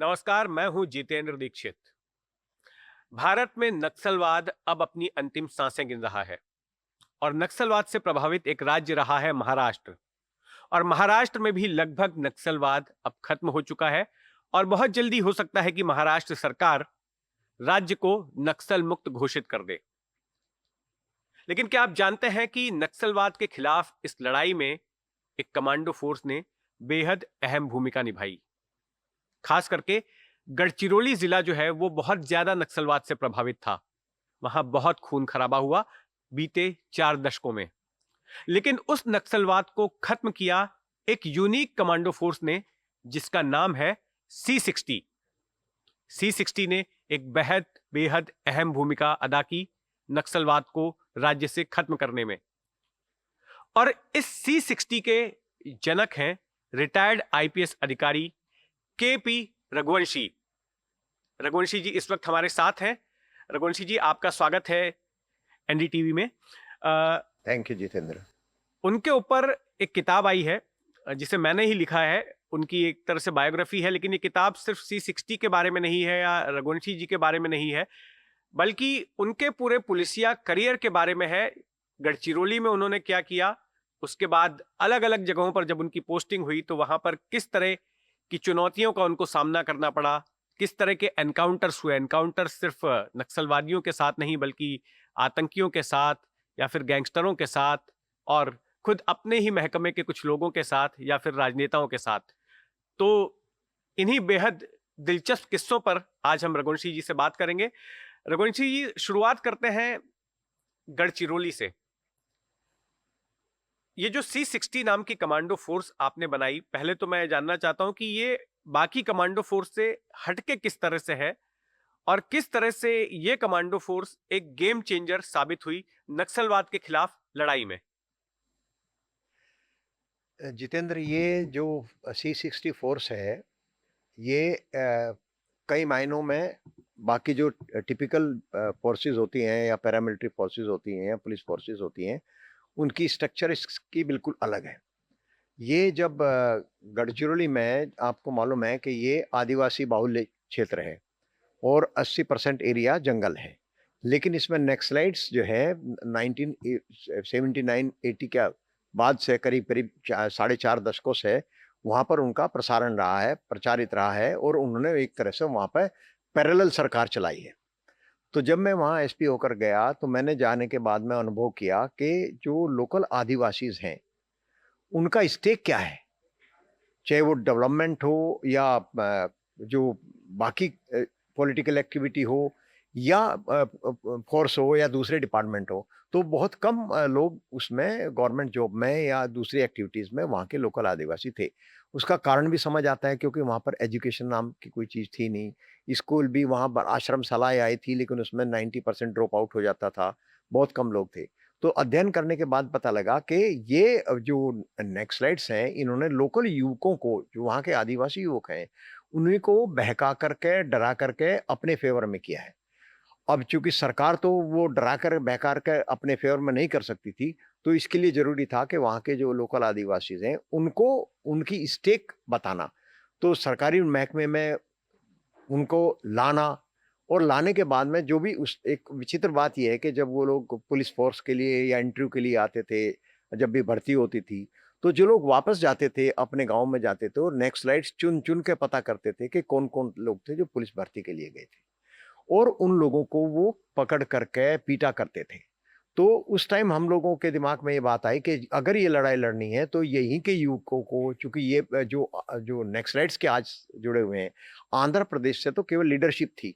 नमस्कार, मैं हूं जितेंद्र दीक्षित। भारत में नक्सलवाद अब अपनी अंतिम सांसें गिन रहा है और नक्सलवाद से प्रभावित एक राज्य रहा है महाराष्ट्र। और महाराष्ट्र में भी लगभग नक्सलवाद अब खत्म हो चुका है और बहुत जल्दी हो सकता है कि महाराष्ट्र सरकार राज्य को नक्सल मुक्त घोषित कर दे। लेकिन क्या आप जानते हैं कि नक्सलवाद के खिलाफ इस लड़ाई में एक कमांडो फोर्स ने बेहद अहम भूमिका निभाई। खास करके गढ़चिरौली जिला जो है वो बहुत ज्यादा नक्सलवाद से प्रभावित था। वहां बहुत खून खराबा हुआ बीते 4 दशकों में। लेकिन उस नक्सलवाद को खत्म किया एक यूनिक कमांडो फोर्स ने, जिसका नाम है C60। C60 ने एक बेहद बेहद अहम भूमिका अदा की नक्सलवाद को राज्य से खत्म करने में। और इस C60 के जनक हैं रिटायर्ड आईपीएस अधिकारी केपी रघुवंशी। रघुवंशी जी इस वक्त हमारे साथ हैं। रघुवंशी जी, आपका स्वागत है एनडीटीवी में। Thank you Jitendra. उनके ऊपर एक किताब आई है जिसे मैंने ही लिखा है। उनकी एक तरह से बायोग्राफी है, लेकिन ये किताब सिर्फ C60 के बारे में नहीं है या रघुवंशी जी के बारे में नहीं है, बल्कि उनके पूरे पुलिसिया करियर के बारे में है। गढ़चिरौली में उन्होंने क्या किया, उसके बाद अलग अलग जगहों पर जब उनकी पोस्टिंग हुई तो वहां पर किस तरह की चुनौतियों का उनको सामना करना पड़ा, किस तरह के एनकाउंटर्स हुए। एनकाउंटर सिर्फ नक्सलवादियों के साथ नहीं, बल्कि आतंकियों के साथ या फिर गैंगस्टरों के साथ और खुद अपने ही महकमे के कुछ लोगों के साथ या फिर राजनेताओं के साथ। तो इन्हीं बेहद दिलचस्प किस्सों पर आज हम रघुवंशी जी से बात करेंगे। रघुवंशी जी, शुरुआत करते हैं गढ़चिरौली से। ये जो C60 नाम की कमांडो फोर्स आपने बनाई, पहले तो मैं जानना चाहता हूं कि ये बाकी कमांडो फोर्स से हटके किस तरह से है और किस तरह से ये कमांडो फोर्स एक गेम चेंजर साबित हुई नक्सलवाद के खिलाफ लड़ाई में। जितेंद्र, ये जो C60 फोर्स है, ये कई मायनों में बाकी जो टिपिकल फोर्सेस होती हैं या पैरामिलिट्री फोर्सेस होती हैं या पुलिस फोर्सेस होती हैं, उनकी स्ट्रक्चर इसकी बिल्कुल अलग है। ये जब गढ़चिरौली में, आपको मालूम है कि ये आदिवासी बाहुल्य क्षेत्र है और 80% एरिया जंगल है। लेकिन इसमें नक्सलाइट्स जो है 1979-80 के बाद से करीब करीब 4.5 दशकों से वहाँ पर उनका प्रसारण रहा है, प्रचारित रहा है और उन्होंने एक तरह से वहाँ पर पैरेलल सरकार चलाई है। तो जब मैं वहाँ एसपी होकर गया तो मैंने जाने के बाद में अनुभव किया कि जो लोकल आदिवासीज हैं उनका स्टेक क्या है, चाहे वो डेवलपमेंट हो या जो बाकी पॉलिटिकल एक्टिविटी हो या फोर्स हो या दूसरे डिपार्टमेंट हो। तो बहुत कम लोग उसमें गवर्नमेंट जॉब में या दूसरी एक्टिविटीज़ में वहाँ के लोकल आदिवासी थे। उसका कारण भी समझ आता है, क्योंकि वहाँ पर एजुकेशन नाम की कोई चीज़ थी नहीं। स्कूल भी वहाँ पर आश्रमशालाएँ आई थी, लेकिन उसमें 90% ड्रॉप आउट हो जाता था, बहुत कम लोग थे। तो अध्ययन करने के बाद पता लगा कि ये जो नक्सलाइट्स हैं, इन्होंने लोकल युवकों को, जो वहाँ के आदिवासी युवक हैं, उन्हीं को बहका करके, डरा करके अपने फ़ेवर में किया है। अब चूँकि सरकार तो वो डरा कर, बहका के अपने फ़ेवर में नहीं कर सकती थी, तो इसके लिए ज़रूरी था कि वहाँ के जो लोकल आदिवासीज़ हैं, उनको उनकी स्टेक बताना। तो सरकारी महकमे में उनको लाना, और लाने के बाद में जो भी उस एक विचित्र बात ये है कि जब वो लोग पुलिस फ़ोर्स के लिए या इंटरव्यू के लिए आते थे, जब भी भर्ती होती थी, तो जो लोग वापस जाते थे, अपने गाँव में जाते थे और नक्सलाइट्स चुन-चुन के पता करते थे कि कौन-कौन लोग थे जो पुलिस भर्ती के लिए गए थे। और उन लोगों को वो पकड़ करके पीटा करते थे। तो उस टाइम हम लोगों के दिमाग में ये बात आई कि अगर ये लड़ाई लड़नी है तो यहीं के युवकों को, चूँकि ये जो नक्सलाइट्स के आज जुड़े हुए हैं, आंध्र प्रदेश से तो केवल लीडरशिप थी।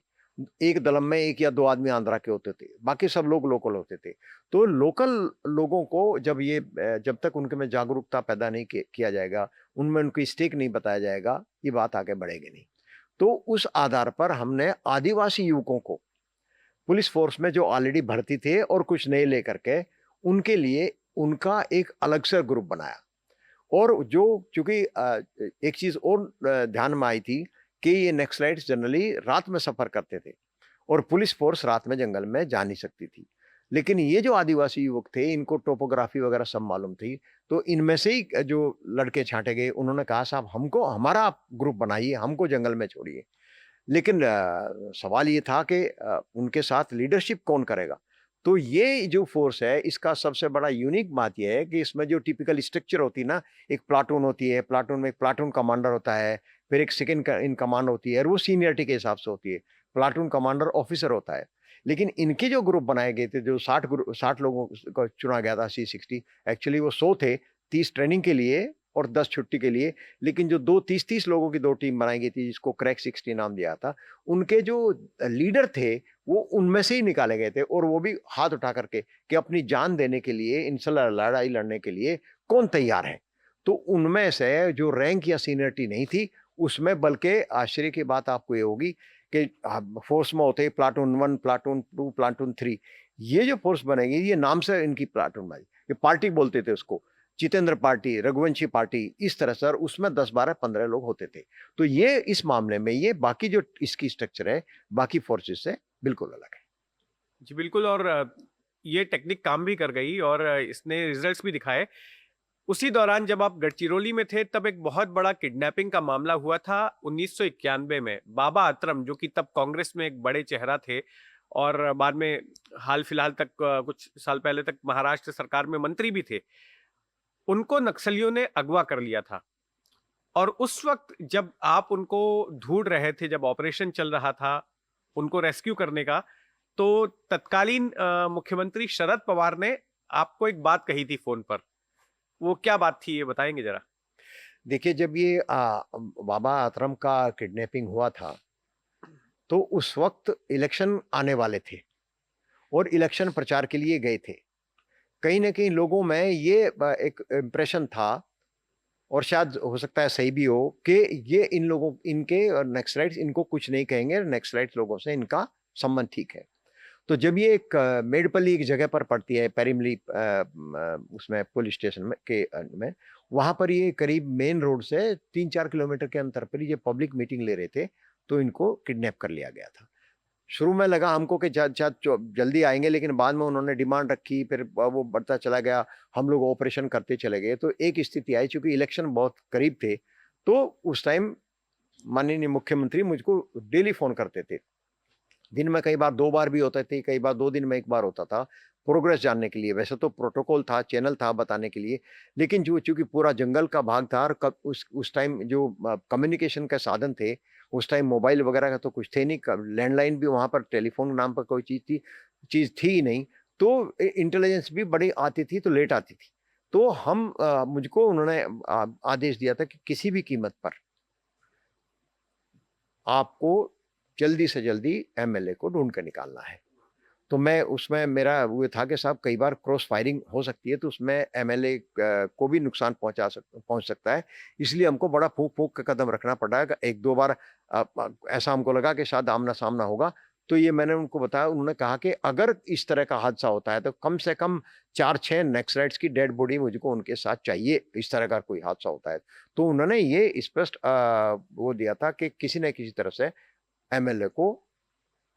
एक दल में 1 या 2 आदमी आंध्रा के होते थे, बाकी सब लोग लोकल होते थे। तो लोकल लोगों को जब तक उनके में जागरूकता पैदा नहीं किया जाएगा, उनमें उनकी स्टेक नहीं बताया जाएगा, ये बात आगे बढ़ेगी नहीं। तो उस आधार पर हमने आदिवासी युवकों को पुलिस फोर्स में, जो ऑलरेडी भर्ती थे और कुछ नए लेकर के, उनके लिए उनका एक अलग से ग्रुप बनाया। और जो चूंकि एक चीज और ध्यान में आई थी कि ये नक्सलाइट्स जनरली रात में सफर करते थे और पुलिस फोर्स रात में जंगल में जा नहीं सकती थी। लेकिन ये जो आदिवासी युवक थे, इनको टोपोग्राफी वगैरह सब मालूम थी, तो इनमें से ही जो लड़के छांटे गए, उन्होंने कहा साहब हमको हमारा आप ग्रुप बनाइए, हमको जंगल में छोड़िए। लेकिन सवाल ये था कि उनके साथ लीडरशिप कौन करेगा? तो ये जो फ़ोर्स है, इसका सबसे बड़ा यूनिक बात ये है कि इसमें जो टिपिकल स्ट्रक्चर होती है ना, एक प्लाटून होती है, प्लाटून में एक प्लाटून कमांडर होता है, फिर एक सेकंड इन कमांड होती है और वो सीनियरिटी के हिसाब से होती है। प्लाटून कमांडर ऑफिसर होता है। लेकिन इनके जो ग्रुप बनाए गए थे, जो 60 लोगों को चुना गया था C60, एक्चुअली वो 100 थे, 30 ट्रेनिंग के लिए और 10 छुट्टी के लिए। लेकिन जो 2 30-30 लोगों की 2 टीम बनाई गई थी, जिसको क्रैक 60 नाम दिया था, उनके जो लीडर थे, वो उनमें से ही निकाले गए थे और वो भी हाथ उठा करके कि अपनी जान देने के लिए, इनसे लड़ाई लड़ने के लिए कौन तैयार है? तो उनमें से जो रैंक या सीनियरिटी नहीं थी, उसमें बल्कि आश्चर्य की बात आपको ये होगी कि फ़ोर्स में होते हैं प्लाटून 1, प्लाटून 2, प्लाटून 3। ये जो फ़ोर्स बनेगी, ये नाम से इनकी प्लाटून बनी। ये पार्टी बोलते थे उसको। जितेंद्र पार्टी, रघुवंशी पार्टी, इस तरह से, और उसमें 10, 12, 15 लोग होते थे। तो ये इस मामले में ये बाकी जो इसकी स्ट्रक्चर है, बाकी फ़ोर्सेस से बिल्कुल अलग है। जी बिल्कुल। और ये टेक्निक काम भी कर गई और इसने रिजल्ट्स भी दिखाए। उसी दौरान जब आप गढ़चिरौली में थे, तब एक बहुत बड़ा किडनैपिंग का मामला हुआ था 1991 में। बाबा आतरम, जो कि तब कांग्रेस में एक बड़े चेहरा थे और बाद में हाल फिलहाल तक कुछ साल पहले तक महाराष्ट्र सरकार में मंत्री भी थे, उनको नक्सलियों ने अगवा कर लिया था। और उस वक्त जब आप उनको ढूंढ रहे थे, जब ऑपरेशन चल रहा था उनको रेस्क्यू करने का, तो तत्कालीन मुख्यमंत्री शरद पवार ने आपको एक बात कही थी फोन पर। वो क्या बात थी, ये बताएंगे जरा? देखिए, जब ये बाबा आतरम का किडनैपिंग हुआ था, तो उस वक़्त इलेक्शन आने वाले थे और इलेक्शन प्रचार के लिए गए थे। कहीं न कहीं लोगों में ये एक इम्प्रेशन था, और शायद हो सकता है सही भी हो, कि ये इन लोगों इनके नक्सलाइट्स इनको कुछ नहीं कहेंगे, नक्सलाइट्स लोगों से इनका संबंध ठीक है। तो जब ये एक मेडपल्ली एक जगह पर पड़ती है, पेरिमली उसमें पुलिस स्टेशन में, वहाँ पर ये करीब मेन रोड से 3-4 किलोमीटर के अंतर पर ये पब्लिक मीटिंग ले रहे थे, तो इनको किडनैप कर लिया गया था। शुरू में लगा हमको कि शायद जल्दी आएँगे, लेकिन बाद में उन्होंने डिमांड रखी, फिर वो बढ़ता चला गया, हम लोग ऑपरेशन करते चले गए। तो एक स्थिति आई, चूँकि इलेक्शन बहुत करीब थे, तो उस टाइम माननीय मुख्यमंत्री मुझको डेली फ़ोन करते थे। दिन में कई बार 2 बार भी होते थे, कई बार 2 दिन में 1 बार होता था, प्रोग्रेस जानने के लिए। वैसे तो प्रोटोकॉल था, चैनल था बताने के लिए, लेकिन जो चूँकि पूरा जंगल का भाग था और कब उस टाइम जो कम्युनिकेशन के साधन थे, उस टाइम मोबाइल वगैरह का तो कुछ थे नहीं, क लैंडलाइन भी वहाँ पर टेलीफ़ोन नाम पर कोई चीज़ थी ही नहीं, तो इंटेलिजेंस भी बड़ी आती थी, तो लेट आती थी। तो मुझको उन्होंने आदेश दिया था कि किसी भी कीमत पर आपको जल्दी से जल्दी एमएलए को ढूँढ के निकालना है। तो मैं उसमें मेरा वो था कि साहब कई बार क्रॉस फायरिंग हो सकती है, तो उसमें एमएलए को भी नुकसान पहुँच सकता है। इसलिए हमको बड़ा फूँक-फूँक के कदम रखना पड़ा है। 1-2 बार ऐसा हमको लगा कि शायद आमना-सामना होगा। तो ये मैंने उनको बताया, उन्होंने कहा कि अगर इस तरह का हादसा होता है, तो कम से कम 4-6 नक्सलाइट्स की डेड बॉडी मुझको उनके साथ चाहिए, इस तरह का कोई हादसा होता है। तो उन्होंने ये स्पष्ट वो दिया था कि किसी न किसी तरह से एमएलए को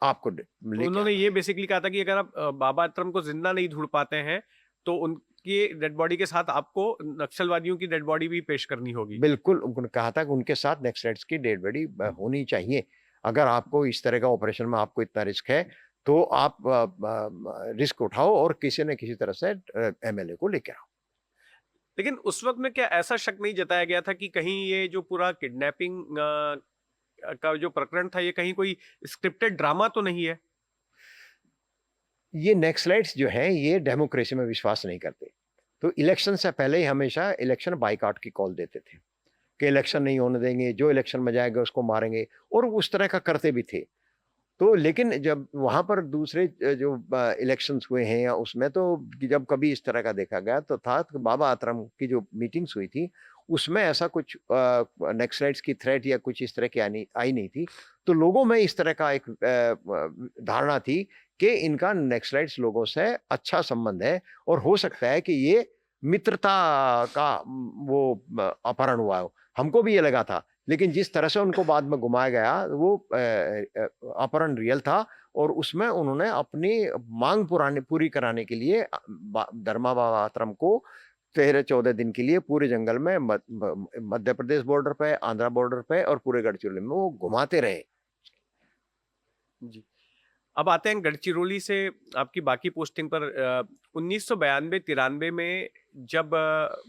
आपको लेके उन्होंने आना ये है। बेसिकली कहा था कि अगर आप बाबा आतरम को जिंदा नहीं ढूंढ पाते हैं, तो उनकी डेड बॉडी के साथ आपको नक्सलवादियों की डेड बॉडी भी पेश करनी होगी। बिल्कुल, उन्होंने कहा था कि उनके साथ नक्सलाइट्स की डेड बॉडी होनी चाहिए। अगर आपको इस तरह का ऑपरेशन में आपको इतना रिस्क है, तो आप रिस्क उठाओ और किसी न किसी तरह से एमएलए को लेके आओ। लेकिन उस वक्त में क्या ऐसा शक नहीं जताया गया था कि कहीं ये जो पूरा किडनैपिंग का जो प्रकरण था, ये कहीं कोई स्क्रिप्टेड ड्रामा तो नहीं है? ये नक्सलाइट्स जो हैं, ये डेमोक्रेसी में विश्वास नहीं करते। तो इलेक्शन से पहले ही हमेशा इलेक्शन बायकॉट की कॉल देते थे, कि इलेक्शन नहीं होने देंगे, जो इलेक्शन में जाएगा उसको मारेंगे, और उस तरह का करते भी थे। तो लेकिन जब वहाँ पर दूसरे जो इलेक्शंस हुए हैं या उसमें, तो जब कभी इस तरह का देखा गया तो था कि बाबा आतरम की जो मीटिंग्स हुई थी, उसमें ऐसा कुछ नक्सलाइट्स की थ्रेट या कुछ इस तरह की आई नहीं थी। तो लोगों में इस तरह का एक धारणा थी कि इनका नक्सलाइट्स लोगों से अच्छा संबंध है, और हो सकता है कि ये मित्रता का वो अपहरण हुआ हो। हमको भी ये लगा था, लेकिन जिस तरह से उनको बाद में घुमाया गया, वो अपहरण रियल था, और उसमें उन्होंने अपनी मांग पूरी कराने के लिए धर्मा बाबा को 13-14 दिन के लिए पूरे जंगल में मध्य प्रदेश बॉर्डर पे, आंध्रा बॉर्डर पे और पूरे गढ़चिरौली में वो घुमाते रहे। जी। अब आते हैं गढ़चिरौली से आपकी बाकी पोस्टिंग पर। 1992-93 में जब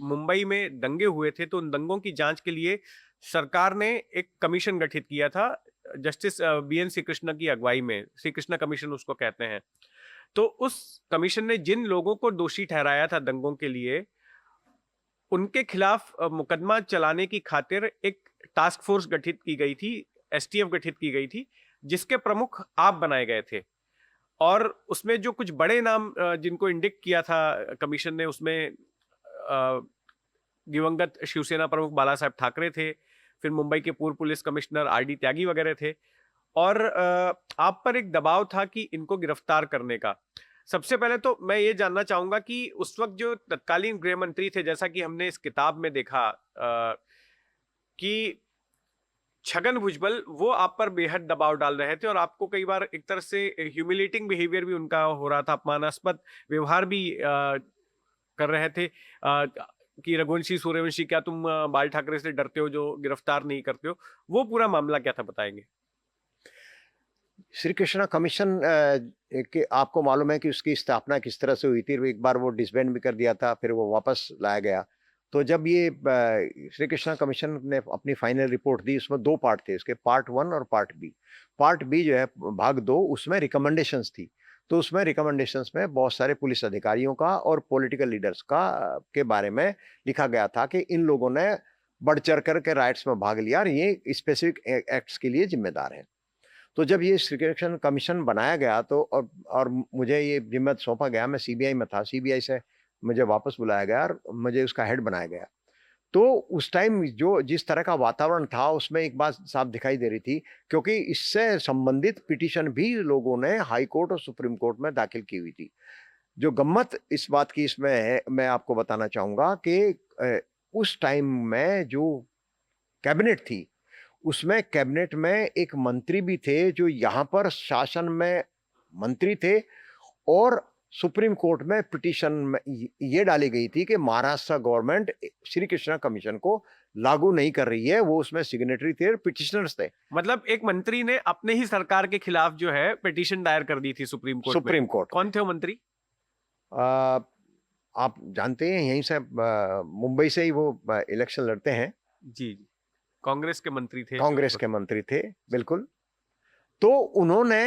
मुंबई में दंगे हुए थे, तो उन दंगों की जांच के लिए सरकार ने एक कमीशन गठित किया था, जस्टिस बीएन श्री कृष्णा की अगुवाई में। श्री कृष्णा कमीशन उसको कहते हैं। तो उस कमीशन ने जिन लोगों को दोषी ठहराया था दंगों के लिए, उनके खिलाफ मुकदमा चलाने की खातिर एक टास्क फोर्स गठित की गई थी, एसटीएफ गठित की गई थी, जिसके प्रमुख आप बनाए गए थे। और उसमें जो कुछ बड़े नाम जिनको इंडिक्ट किया था कमीशन ने, उसमें दिवंगत शिवसेना प्रमुख बाला साहेब ठाकरे थे, फिर मुंबई के पूर्व पुलिस कमिश्नर आरडी त्यागी वगैरह थे, और आप पर एक दबाव था कि इनको गिरफ्तार करने का। सबसे पहले तो मैं ये जानना चाहूंगा कि उस वक्त जो तत्कालीन गृह मंत्री थे, जैसा कि हमने इस किताब में देखा कि छगन भुजबल वो आप पर बेहद दबाव डाल रहे थे, और आपको कई बार एक तरह से ह्यूमिलेटिंग बिहेवियर भी उनका हो रहा था, अपमानास्पद व्यवहार भी कर रहे थे कि रघुवंशी सूर्यवंशी, क्या तुम बाल ठाकरे से डरते हो जो गिरफ्तार नहीं करते हो? वो पूरा मामला क्या था, बताएंगे? श्री कृष्णा कमीशन के आपको मालूम है कि उसकी स्थापना किस तरह से हुई थी। एक बार वो डिसबैंड भी कर दिया था, फिर वो वापस लाया गया। तो जब ये श्री कृष्णा कमीशन ने अपनी फाइनल रिपोर्ट दी, उसमें 2 पार्ट थे उसके, पार्ट 1 और पार्ट बी। पार्ट बी जो है भाग 2, उसमें रिकमेंडेशंस थी। तो उसमें रिकमेंडेशंस में बहुत सारे पुलिस अधिकारियों का और पॉलिटिकल लीडर्स का के बारे में लिखा गया था कि इन लोगों ने बढ़ चढ़ कर के राइट्स में भाग लिया और ये स्पेसिफिक एक्ट्स के लिए जिम्मेदार हैं। तो जब ये सिलेक्शन कमीशन बनाया गया, तो और मुझे ये जिम्मा सौंपा गया, मैं सीबीआई में था, सीबीआई से मुझे वापस बुलाया गया और मुझे उसका हेड बनाया गया। तो उस टाइम जो जिस तरह का वातावरण था, उसमें एक बात साफ दिखाई दे रही थी, क्योंकि इससे संबंधित पिटीशन भी लोगों ने हाई कोर्ट और सुप्रीम कोर्ट में दाखिल की हुई थी। जो गम्मत इस बात की इसमें है, मैं आपको बताना चाहूंगा कि उस टाइम में जो कैबिनेट थी, उसमें कैबिनेट में एक मंत्री भी थे जो यहाँ पर शासन में मंत्री थे, और सुप्रीम कोर्ट में पिटीशन में ये डाली गई थी कि महाराष्ट्र गवर्नमेंट श्री कृष्णा कमीशन को लागू नहीं कर रही है। वो उसमें सिग्नेटरी थे, पिटिशनर्स थे। मतलब एक मंत्री ने अपने ही सरकार के खिलाफ जो है पिटीशन दायर कर दी थी सुप्रीम कोर्ट में। Supreme court. कौन थे वो मंत्री? आप जानते हैं, यहीं से मुंबई से ही वो इलेक्शन लड़ते हैं। जी, कांग्रेस के मंत्री थे। कांग्रेस के मंत्री थे, बिल्कुल। तो उन्होंने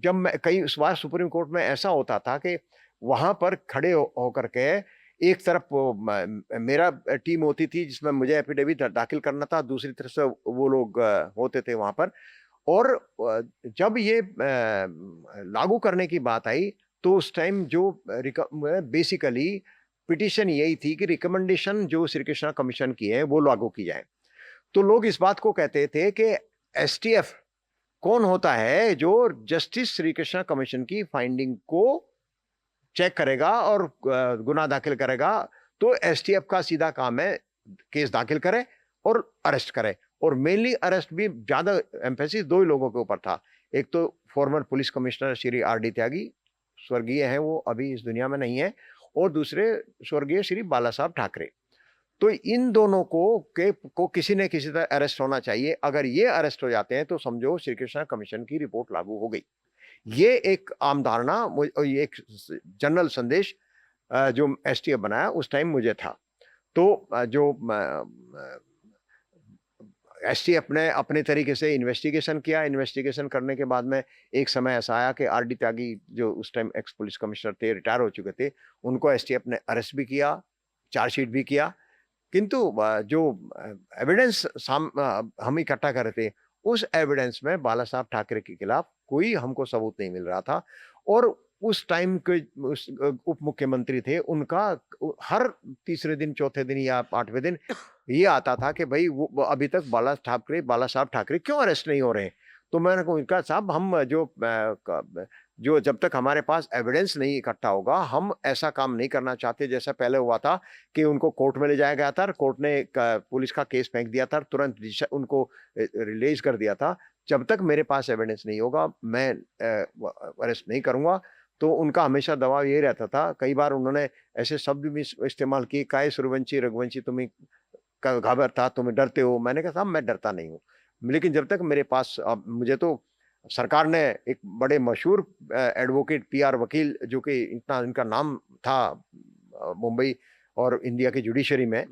जब कई बार सुप्रीम कोर्ट में ऐसा होता था कि वहां पर खड़े होकर के, एक तरफ मेरा टीम होती थी जिसमें मुझे एफिडेविट दाखिल करना था, दूसरी तरफ से वो लोग होते थे वहां पर। और जब ये लागू करने की बात आई, तो उस टाइम जो बेसिकली पिटीशन यही थी कि रिकमेंडेशन जो श्री कृष्णा कमीशन की है वो लागू की जाए। तो लोग इस बात को कहते थे कि एसटीएफ कौन होता है जो जस्टिस श्री कृष्णा कमीशन की फाइंडिंग को चेक करेगा और गुनाह दाखिल करेगा। तो एसटीएफ का सीधा काम है केस दाखिल करे और अरेस्ट करे, और मेनली अरेस्ट भी ज्यादा एम्फेसिस 2 ही लोगों के ऊपर था। एक तो former police commissioner Shri R D Tyagi, स्वर्गीय हैं वो, अभी इस दुनिया में नहीं है, और दूसरे स्वर्गीय श्री बाला साहब ठाकरे। तो इन दोनों को किसी न किसी तरह अरेस्ट होना चाहिए। अगर ये अरेस्ट हो जाते हैं तो समझो श्री कृष्णा कमीशन की रिपोर्ट लागू हो गई। ये एक आम धारणा, ये एक जनरल संदेश जो एसटीएफ बनाया उस टाइम मुझे था। तो जो एसटीएफ ने अपने तरीके से इन्वेस्टिगेशन किया। इन्वेस्टिगेशन करने के बाद में एक समय ऐसा आया कि आरडी त्यागी जो उस टाइम एक्स पुलिस कमिश्नर थे, रिटायर हो चुके थे, उनको एसटीएफ ने अरेस्ट भी किया, चार्जशीट भी किया। किंतु जो एविडेंस हम इकट्ठा कर रहे थे, उस एविडेंस में बाला साहब ठाकरे के खिलाफ कोई हमको सबूत नहीं मिल रहा था। और उस टाइम के उस उप मुख्यमंत्री थे, उनका हर तीसरे दिन, चौथे दिन या 8वें दिन ये आता था कि भाई वो अभी तक बाला साहब ठाकरे क्यों अरेस्ट नहीं हो रहे हैं। तो मैंने कहा साहब, हम जो जब तक हमारे पास एविडेंस नहीं इकट्ठा होगा, हम ऐसा काम नहीं करना चाहते जैसा पहले हुआ था कि उनको कोर्ट में ले जाया गया था, कोर्ट ने पुलिस का केस फेंक दिया था, तुरंत उनको रिलीज कर दिया था। जब तक मेरे पास एविडेंस नहीं होगा मैं अरेस्ट नहीं करूंगा। तो उनका हमेशा दबाव ये रहता था, कई बार उन्होंने ऐसे शब्द भी इस्तेमाल किए, काय सूर्यवंशी रघुवंशी तुम्हें घाबर था, तुम्हें डरते हो। मैंने कहा साहब मैं डरता नहीं हूँ, लेकिन जब तक मेरे पास मुझे तो सरकार ने एक बड़े मशहूर एडवोकेट पीआर वकील, जो कि इतना इनका नाम था मुंबई और इंडिया की जुडिशरी में,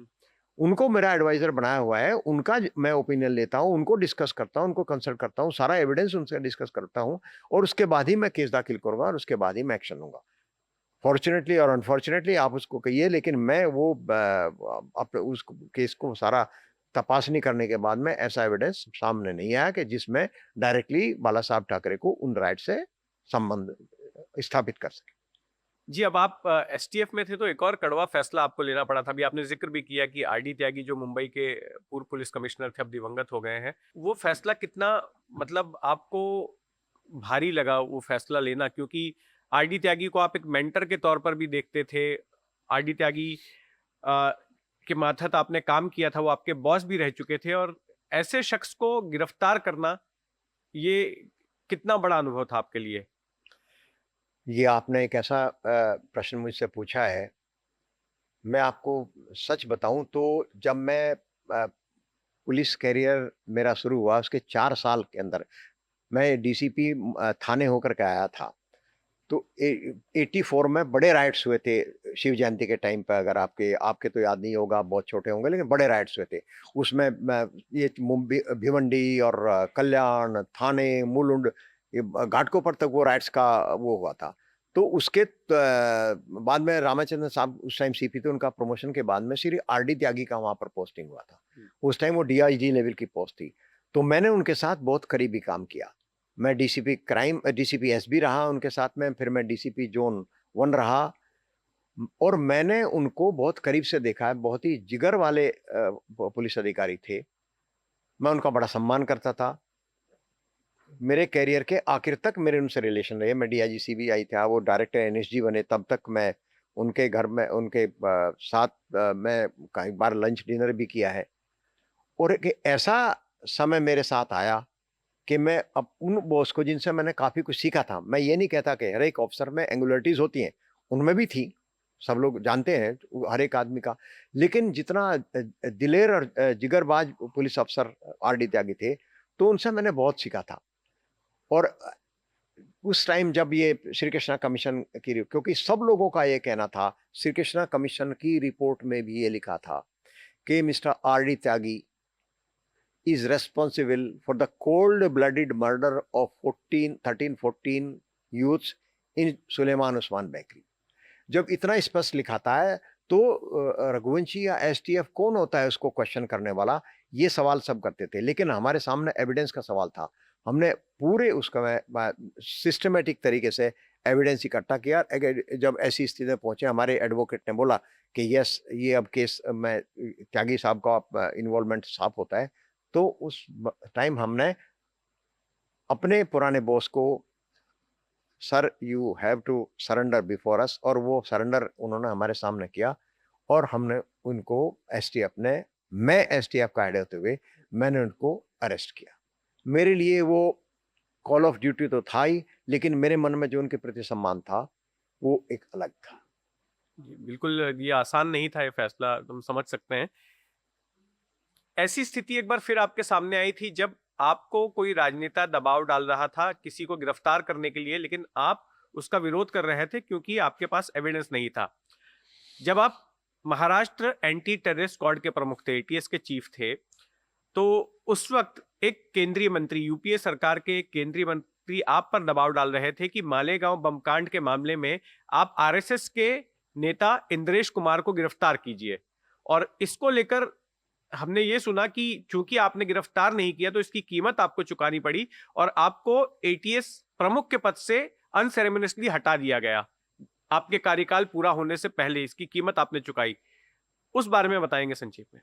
उनको मेरा एडवाइजर बनाया हुआ है। उनका मैं ओपिनियन लेता हूँ, उनको डिस्कस करता हूँ, उनको कंसल्ट करता हूँ, सारा एविडेंस उनसे डिस्कस करता हूँ और उसके बाद ही मैं केस दाखिल करूंगा और उसके बाद ही मैं एक्शन लूंगा। फॉर्चुनेटली और अनफॉर्चुनेटली आप उसको कहिए, लेकिन मैं वो उस केस को सारा तपासनी करने के बाद में ऐसा एविडेंस सामने नहीं आया कि जिसमें डायरेक्टली बाला साहब ठाकरे को उन राइट से संबंध स्थापित कर सके। जी, अब आप एसटीएफ में थे तो एक और कड़वा फैसला आपको लेना पड़ा था। अभी आपने ज़िक्र भी किया कि आरडी त्यागी जो मुंबई के पूर्व पुलिस कमिश्नर थे, अब दिवंगत हो गए हैं। वो फैसला कितना मतलब आपको भारी लगा वो फैसला लेना? क्योंकि आरडी त्यागी को आप एक मेंटर के तौर पर भी देखते थे। आरडी त्यागी अ, के मातहत आपने काम किया था, वो आपके बॉस भी रह चुके थे और ऐसे शख्स को गिरफ्तार करना, ये कितना बड़ा अनुभव था आपके लिए? ये आपने एक ऐसा प्रश्न मुझसे पूछा है। मैं आपको सच बताऊं तो जब मैं पुलिस करियर मेरा शुरू हुआ, उसके 4 साल के अंदर मैं डीसीपी थाने होकर के आया था। तो 84 में बड़े राइट्स हुए थे शिव जयंती के टाइम पे। अगर आपके आपके तो याद नहीं होगा, आप बहुत छोटे होंगे, लेकिन बड़े राइट्स हुए थे। उसमें ये मुंबई, भिवंडी और कल्याण, थाने, मुलुंड, ये घाटकोपर तक वो राइट्स का वो हुआ था। तो उसके बाद में रामाचंद्रन साहब उस टाइम सीपी थे, उनका प्रमोशन के बाद में श्री आरडी त्यागी का वहाँ पर पोस्टिंग हुआ था। उस टाइम वो डीआईजी लेवल की पोस्ट थी। तो मैंने उनके साथ बहुत करीबी काम किया। मैं डीसीपी क्राइम, डीसीपी एसबी रहा उनके साथ में, फिर मैं डीसीपी जोन 1 रहा और मैंने उनको बहुत करीब से देखा है। बहुत ही जिगर वाले पुलिस अधिकारी थे। मैं उनका बड़ा सम्मान करता था। मेरे करियर के आखिर तक मेरे उनसे रिलेशन रहे। मैं डीआईजी सीबीआई था, वो डायरेक्टर एनएसजी बने, तब तक मैं उनके घर में उनके साथ मैं कई बार लंच डिनर भी किया है। और एक ऐसा समय मेरे साथ आया कि मैं अब उन बॉस को जिनसे मैंने काफ़ी कुछ सीखा था। मैं ये नहीं कहता कि हर एक ऑफ़िसर में एंगुलरिटीज़ होती हैं, उनमें भी थी, सब लोग जानते हैं हर एक आदमी का। लेकिन जितना दिलेर और जिगरबाज पुलिस अफ़सर आरडी त्यागी थे, तो उनसे मैंने बहुत सीखा था। और उस टाइम जब ये श्री कृष्णा कमीशन की, क्योंकि सब लोगों का ये कहना था, श्री कृष्णा कमीशन की रिपोर्ट में भी ये लिखा था कि mister RD Tyagi is responsible for the cold-blooded murder of 13-14 youths in Suleman Usman bakery. जब इतना स्पष्ट लिखाता है तो रघुवंशी या एसटीएफ कौन होता है उसको क्वेश्चन करने वाला, ये सवाल सब करते थे। लेकिन हमारे सामने एविडेंस का सवाल था। हमने पूरे उसका सिस्टमेटिक तरीके से एविडेंस इकट्ठा किया। जब ऐसी स्थिति में पहुंचे, हमारे एडवोकेट ने बोला कि यस, ये अब केस में त्यागी साहब का इन्वॉल्वमेंट साफ होता है। तो उस टाइम हमने अपने पुराने बॉस को, sir you have to surrender before us, और वो सरेंडर उन्होंने हमारे सामने किया और हमने उनको एसटीएफ ने, मैं एसटीएफ का हेड होते हुए मैंने उनको अरेस्ट किया। मेरे लिए वो कॉल ऑफ ड्यूटी तो था ही, लेकिन मेरे मन में जो उनके प्रति सम्मान था वो एक अलग था। जी, बिल्कुल ये आसान नहीं था ये फैसला, तुम समझ सकते हैं। ऐसी स्थिति एक बार फिर आपके सामने आई थी जब आपको कोई राजनेता दबाव डाल रहा था किसी को गिरफ्तार करने के लिए, लेकिन आप उसका विरोध कर रहे थे क्योंकि आपके पास एविडेंस नहीं था। जब आप महाराष्ट्र एंटी टेररिस्ट स्क्वाड के प्रमुख थे, एटीएस के चीफ थे, तो उस वक्त एक केंद्रीय मंत्री, यूपीए सरकार के एक केंद्रीय मंत्री आप पर दबाव डाल रहे थे कि मालेगांव बम कांड के मामले में आप आरएसएस के नेता इंद्रेश कुमार को गिरफ्तार कीजिए। और इसको लेकर हमने ये सुना कि चूंकि आपने गिरफ्तार नहीं किया तो इसकी कीमत आपको चुकानी पड़ी और आपको एटीएस प्रमुख के पद से अनसेरेमनियसली हटा दिया गया। आपके कार्यकाल पूरा होने से पहले इसकी कीमत आपने चुकाई। उस बारे में बताएंगे संक्षेप में?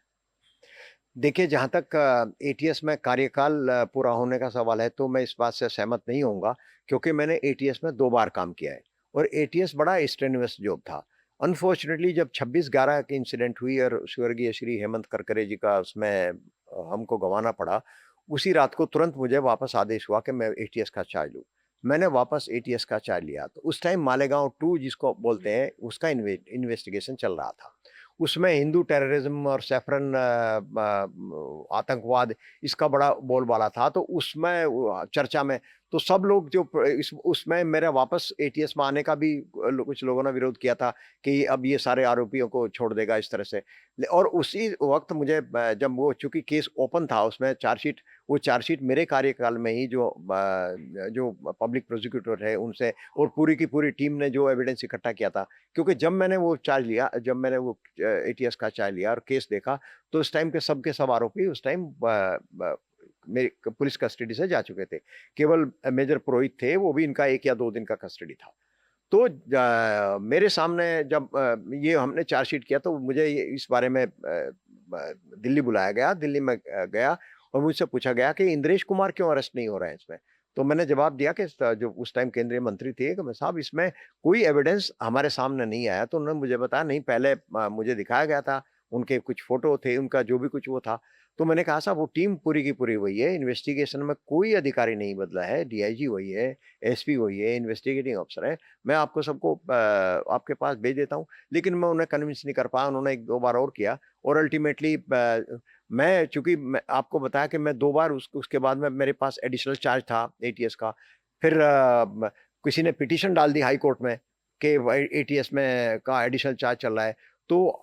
देखिए, जहाँ तक एटीएस में कार्यकाल पूरा होने का सवाल है, तो मैं इस बात से सहमत नहीं होऊँगा, क्योंकि मैंने एटीएस में 2 बार काम किया है और एटीएस बड़ा स्ट्रेनुअस जॉब था। अनफॉर्चुनेटली जब 26/11 की इंसिडेंट हुई और स्वर्गीय श्री हेमंत करकरे जी का उसमें हमको गँवाना पड़ा, उसी रात को तुरंत मुझे वापस आदेश हुआ कि मैं एटीएस का चार्ज लूँ। मैंने वापस एटीएस का चार्ज लिया, तो उस टाइम मालेगांव 2 जिसको बोलते हैं, उसका इन्वेस्टिगेशन चल रहा था। उसमें हिंदू टेररिज्म और सैफरन आतंकवाद, इसका बड़ा बोलबाला था, तो उसमें चर्चा में तो सब लोग जो उसमें मेरा वापस एटीएस में आने का भी कुछ लोगों ने विरोध किया था कि अब ये सारे आरोपियों को छोड़ देगा इस तरह से। और उसी वक्त मुझे जब वो चूंकि केस ओपन था, उसमें चार्जशीट, वो चार्जशीट मेरे कार्यकाल में ही जो पब्लिक प्रोसिक्यूटर है उनसे और पूरी की पूरी टीम ने जो एविडेंस इकट्ठा किया था, क्योंकि जब मैंने वो एटीएस का चार्ज लिया और केस देखा, तो उस टाइम के सब आरोपी उस टाइम मेरी पुलिस कस्टडी से जा चुके थे। केवल मेजर पुरोहित थे, वो भी इनका 1 या 2 दिन का कस्टडी था। तो मेरे सामने जब ये हमने चार्जशीट किया, तो मुझे ये इस बारे में दिल्ली बुलाया गया। दिल्ली में गया और मुझसे पूछा गया कि इंद्रेश कुमार क्यों अरेस्ट नहीं हो रहे हैं इसमें? तो मैंने जवाब दिया कि जो उस टाइम केंद्रीय मंत्री थे कि साहब, इसमें कोई एविडेंस हमारे सामने नहीं आया। तो उन्होंने मुझे बताया, नहीं, पहले मुझे दिखाया गया था, उनके कुछ फोटो थे, उनका जो भी कुछ वो था। तो मैंने कहा, साहब वो टीम पूरी की पूरी वही है, इन्वेस्टिगेशन में कोई अधिकारी नहीं बदला है, डीआईजी वही है, एसपी वही है, इन्वेस्टिगेटिंग अफसर है। मैं आपको सबको आपके पास भेज देता हूँ। लेकिन मैं उन्हें कन्विंस नहीं कर पाया। उन्होंने 1-2 बार और किया और अल्टीमेटली मैं चूँकि मैं आपको बताया कि मैं 2 बार उसके बाद में मेरे पास एडिशनल चार्ज था एटीएस का। फिर किसी ने पिटीशन डाल दी हाई कोर्ट में कि भाई एटीएस में का एडिशनल चार्ज चल रहा है। तो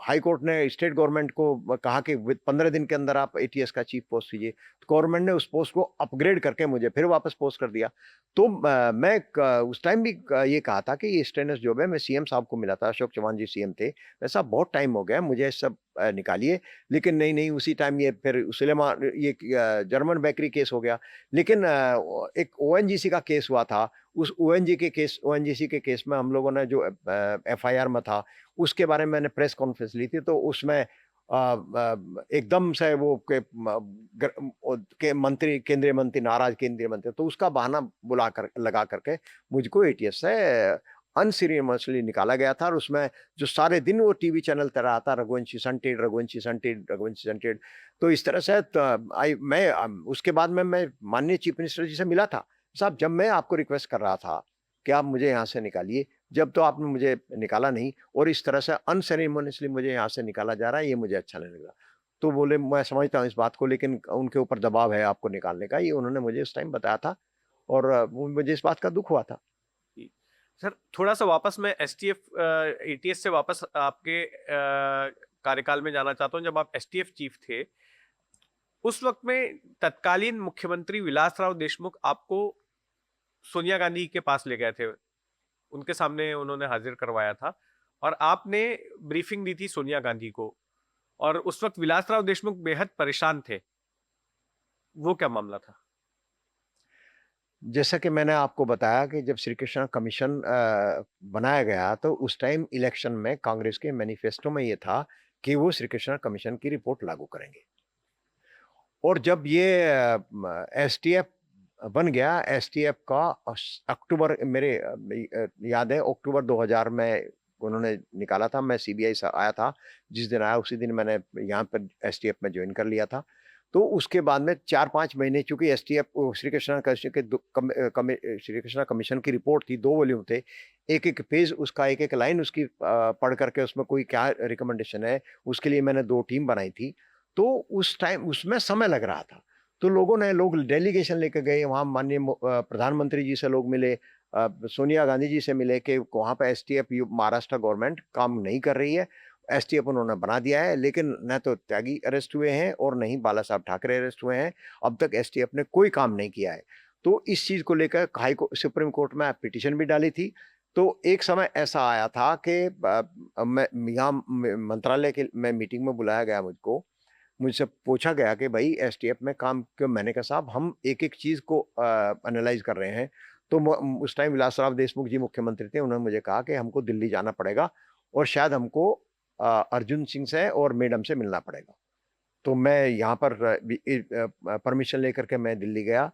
हाई कोर्ट ने स्टेट गवर्नमेंट को कहा कि विद 15 दिन के अंदर आप एटीएस का चीफ पोस्ट कीजिए। तो गवर्नमेंट ने उस पोस्ट को अपग्रेड करके मुझे फिर वापस पोस्ट कर दिया। तो मैं उस टाइम भी ये कहा था कि ये स्टेनस जॉब है। मैं सीएम साहब को मिला था, अशोक चौहान जी सीएम थे। मैं, साहब बहुत टाइम हो गया, मुझे सब निकालिए। लेकिन नहीं, उसी टाइम ये फिर सुलेमान, ये जर्मन बेकरी केस हो गया। लेकिन एक ओएनजीसी का केस हुआ था। उस ओएनजीसी के केस में हम लोगों ने जो एफआईआर में था, उसके बारे में मैंने प्रेस कॉन्फ्रेंस ली थी। तो उसमें एकदम से वो केंद्रीय मंत्री नाराज, केंद्रीय मंत्री, तो उसका बहाना लगा करके मुझको एटीएस से अनसीरियसली निकाला गया था। और उसमें जो सारे दिन वो टीवी चैनल तरह आता, रघुवंशी सनटेड, रघुवंशी सनटेड, रघुवंशी सनटेड। तो इस तरह से उसके बाद में मैं माननीय चीफ मिनिस्टर जी से मिला था। साहब, जब मैं आपको रिक्वेस्ट कर रहा था कि आप मुझे यहाँ से निकालिए, जब तो आपने मुझे निकाला नहीं, और इस तरह से अनसेरेमोनियसली मुझे यहाँ से निकाला जा रहा है, ये मुझे अच्छा नहीं लग रहा। तो बोले, मैं समझता हूँ इस बात को, लेकिन उनके ऊपर दबाव है आपको निकालने का, ये उन्होंने मुझे उस टाइम बताया था। और मुझे इस बात का दुख हुआ था। जी। सर, थोड़ा-सा वापस मैं एटीएस से वापस आपके कार्यकाल में जाना चाहता हूँ। जब आप एसटीएफ चीफ थे, उस वक़्त में तत्कालीन मुख्यमंत्री विलासराव देशमुख आपको सोनिया गांधी के पास ले गए थे। उनके सामने उन्होंने हाज़िर करवाया था और आपने ब्रीफिंग दी थी सोनिया गांधी को, और उस वक़्त विलासराव देशमुख बेहद परेशान थे। वो क्या मामला था? जैसा कि मैंने आपको बताया कि जब श्री कृष्णा कमीशन बनाया गया, तो उस टाइम इलेक्शन में कांग्रेस के मैनिफेस्टो में ये था कि वो श्री कृष्णा कमीशन की रिपोर्ट लागू करेंगे। और जब ये एसटीएफ बन गया, एसटीएफ का अक्टूबर, मेरे याद है, अक्टूबर 2000 में उन्होंने निकाला था। मैं सीबीआई से आया था, जिस दिन आया उसी दिन मैंने यहाँ पर एसटीएफ में ज्वाइन कर लिया था। तो उसके बाद में 4-5 महीने, चूंकि एसटीएफ श्री कृष्णा कमीशन के श्री कृष्णा कमीशन की रिपोर्ट थी, 2 वॉल्यूम थे, एक-एक पेज उसका, एक-एक लाइन उसकी पढ़ करके उसमें कोई क्या रिकमेंडेशन है, उसके लिए मैंने 2 टीम बनाई थी। तो उस टाइम उसमें समय लग रहा था। तो लोग डेलीगेशन लेके गए वहाँ, माननीय प्रधानमंत्री जी से लोग मिले, सोनिया गांधी जी से मिले कि वहाँ पे एसटीएफ, महाराष्ट्र गवर्नमेंट काम नहीं कर रही है। एसटीएफ उन्होंने बना दिया है, लेकिन न तो त्यागी अरेस्ट हुए हैं और न ही बाला साहब ठाकरे अरेस्ट हुए हैं। अब तक एसटीएफ ने कोई काम नहीं किया है। तो इस चीज़ को लेकर सुप्रीम कोर्ट में पिटीशन भी डाली थी। तो एक समय ऐसा आया था कि मैं यहाँ मंत्रालय के में मीटिंग में बुलाया गया मुझको। मुझसे पूछा गया कि भाई एसटीएफ में काम क्यों? मैंने कहा, साहब हम एक-एक चीज़ को एनालाइज़ कर रहे हैं। तो उस टाइम विलासराव देशमुख जी मुख्यमंत्री थे, उन्होंने मुझे कहा कि हमको दिल्ली जाना पड़ेगा और शायद हमको अर्जुन सिंह से और मैडम से मिलना पड़ेगा। तो मैं यहाँ पर परमिशन लेकर के मैं दिल्ली गया।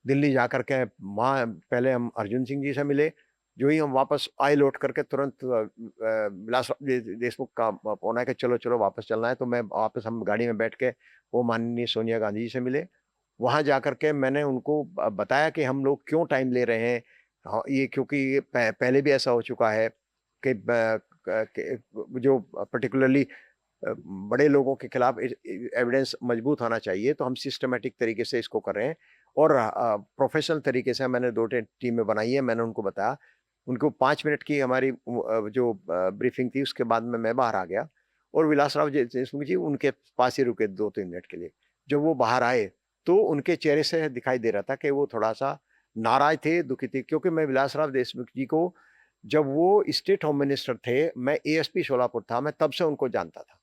दिल्ली जाकर के वहाँ पहले हम अर्जुन सिंह जी से मिले, जो ही हम वापस आए लौट करके तुरंत विलास देशमुख का फोन आया कि चलो चलो वापस चलना है। तो मैं वापस, हम गाड़ी में बैठ के वो माननीय सोनिया गांधी जी से मिले। वहाँ जाकर के मैंने उनको बताया कि हम लोग क्यों टाइम ले रहे हैं। हाँ, ये क्योंकि ये पहले भी ऐसा हो चुका है कि जो पर्टिकुलरली बड़े लोगों के खिलाफ एविडेंस मजबूत होना चाहिए, तो हम सिस्टमेटिक तरीके से इसको कर रहे हैं। और प्रोफेशनल तरीके से मैंने 2 टीमें बनाई है। मैंने उनको बताया, उनको 5 मिनट की हमारी जो ब्रीफिंग थी, उसके बाद में मैं बाहर आ गया और विलासराव देशमुख जी उनके पास ही रुके 2-3 मिनट के लिए। जब वो बाहर आए तो उनके चेहरे से दिखाई दे रहा था कि वो थोड़ा-सा नाराज़ थे, दुखी थे, क्योंकि मैं विलासराव देशमुख जी को, जब वो स्टेट होम मिनिस्टर थे, मैं एएसपी शोलापुर था, मैं तब से उनको जानता था।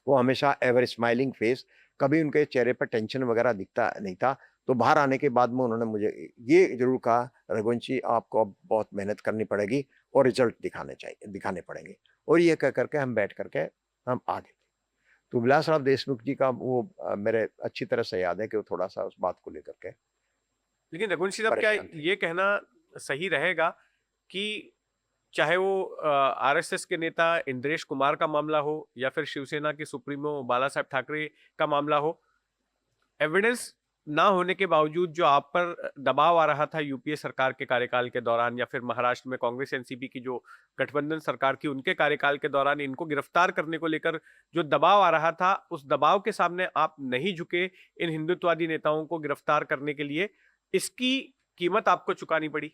वो हमेशा एवर स्माइलिंग फेस, कभी उनके चेहरे पर टेंशन वगैरह दिखता नहीं था। तो बाहर आने के बाद में उन्होंने मुझे ये ज़रूर कहा, "रघुवंशी, आपको अब बहुत मेहनत करनी पड़ेगी और रिज़ल्ट दिखाने पड़ेंगे।" और ये कह कर के हम बैठ कर के हम आ गए। तो विलासराव देशमुख जी का वो मेरे अच्छी तरह से याद है कि वो थोड़ा-सा उस बात को लेकर के लेकिन रघुवंशी साहब, क्या परेशान थे। ये कहना सही रहेगा कि चाहे वो आरएसएस के नेता इंद्रेश कुमार का मामला हो या फिर शिवसेना के सुप्रीमो बाला साहब ठाकरे का मामला हो, एविडेंस ना होने के बावजूद जो आप पर दबाव आ रहा था यूपीए सरकार के कार्यकाल के दौरान, या फिर महाराष्ट्र में कांग्रेस एनसीपी की जो गठबंधन सरकार थी उनके कार्यकाल के दौरान इनको गिरफ्तार करने को लेकर जो दबाव आ रहा था, उस दबाव के सामने आप नहीं झुके इन हिंदुत्ववादी नेताओं को गिरफ्तार करने के लिए। इसकी कीमत आपको चुकानी पड़ी।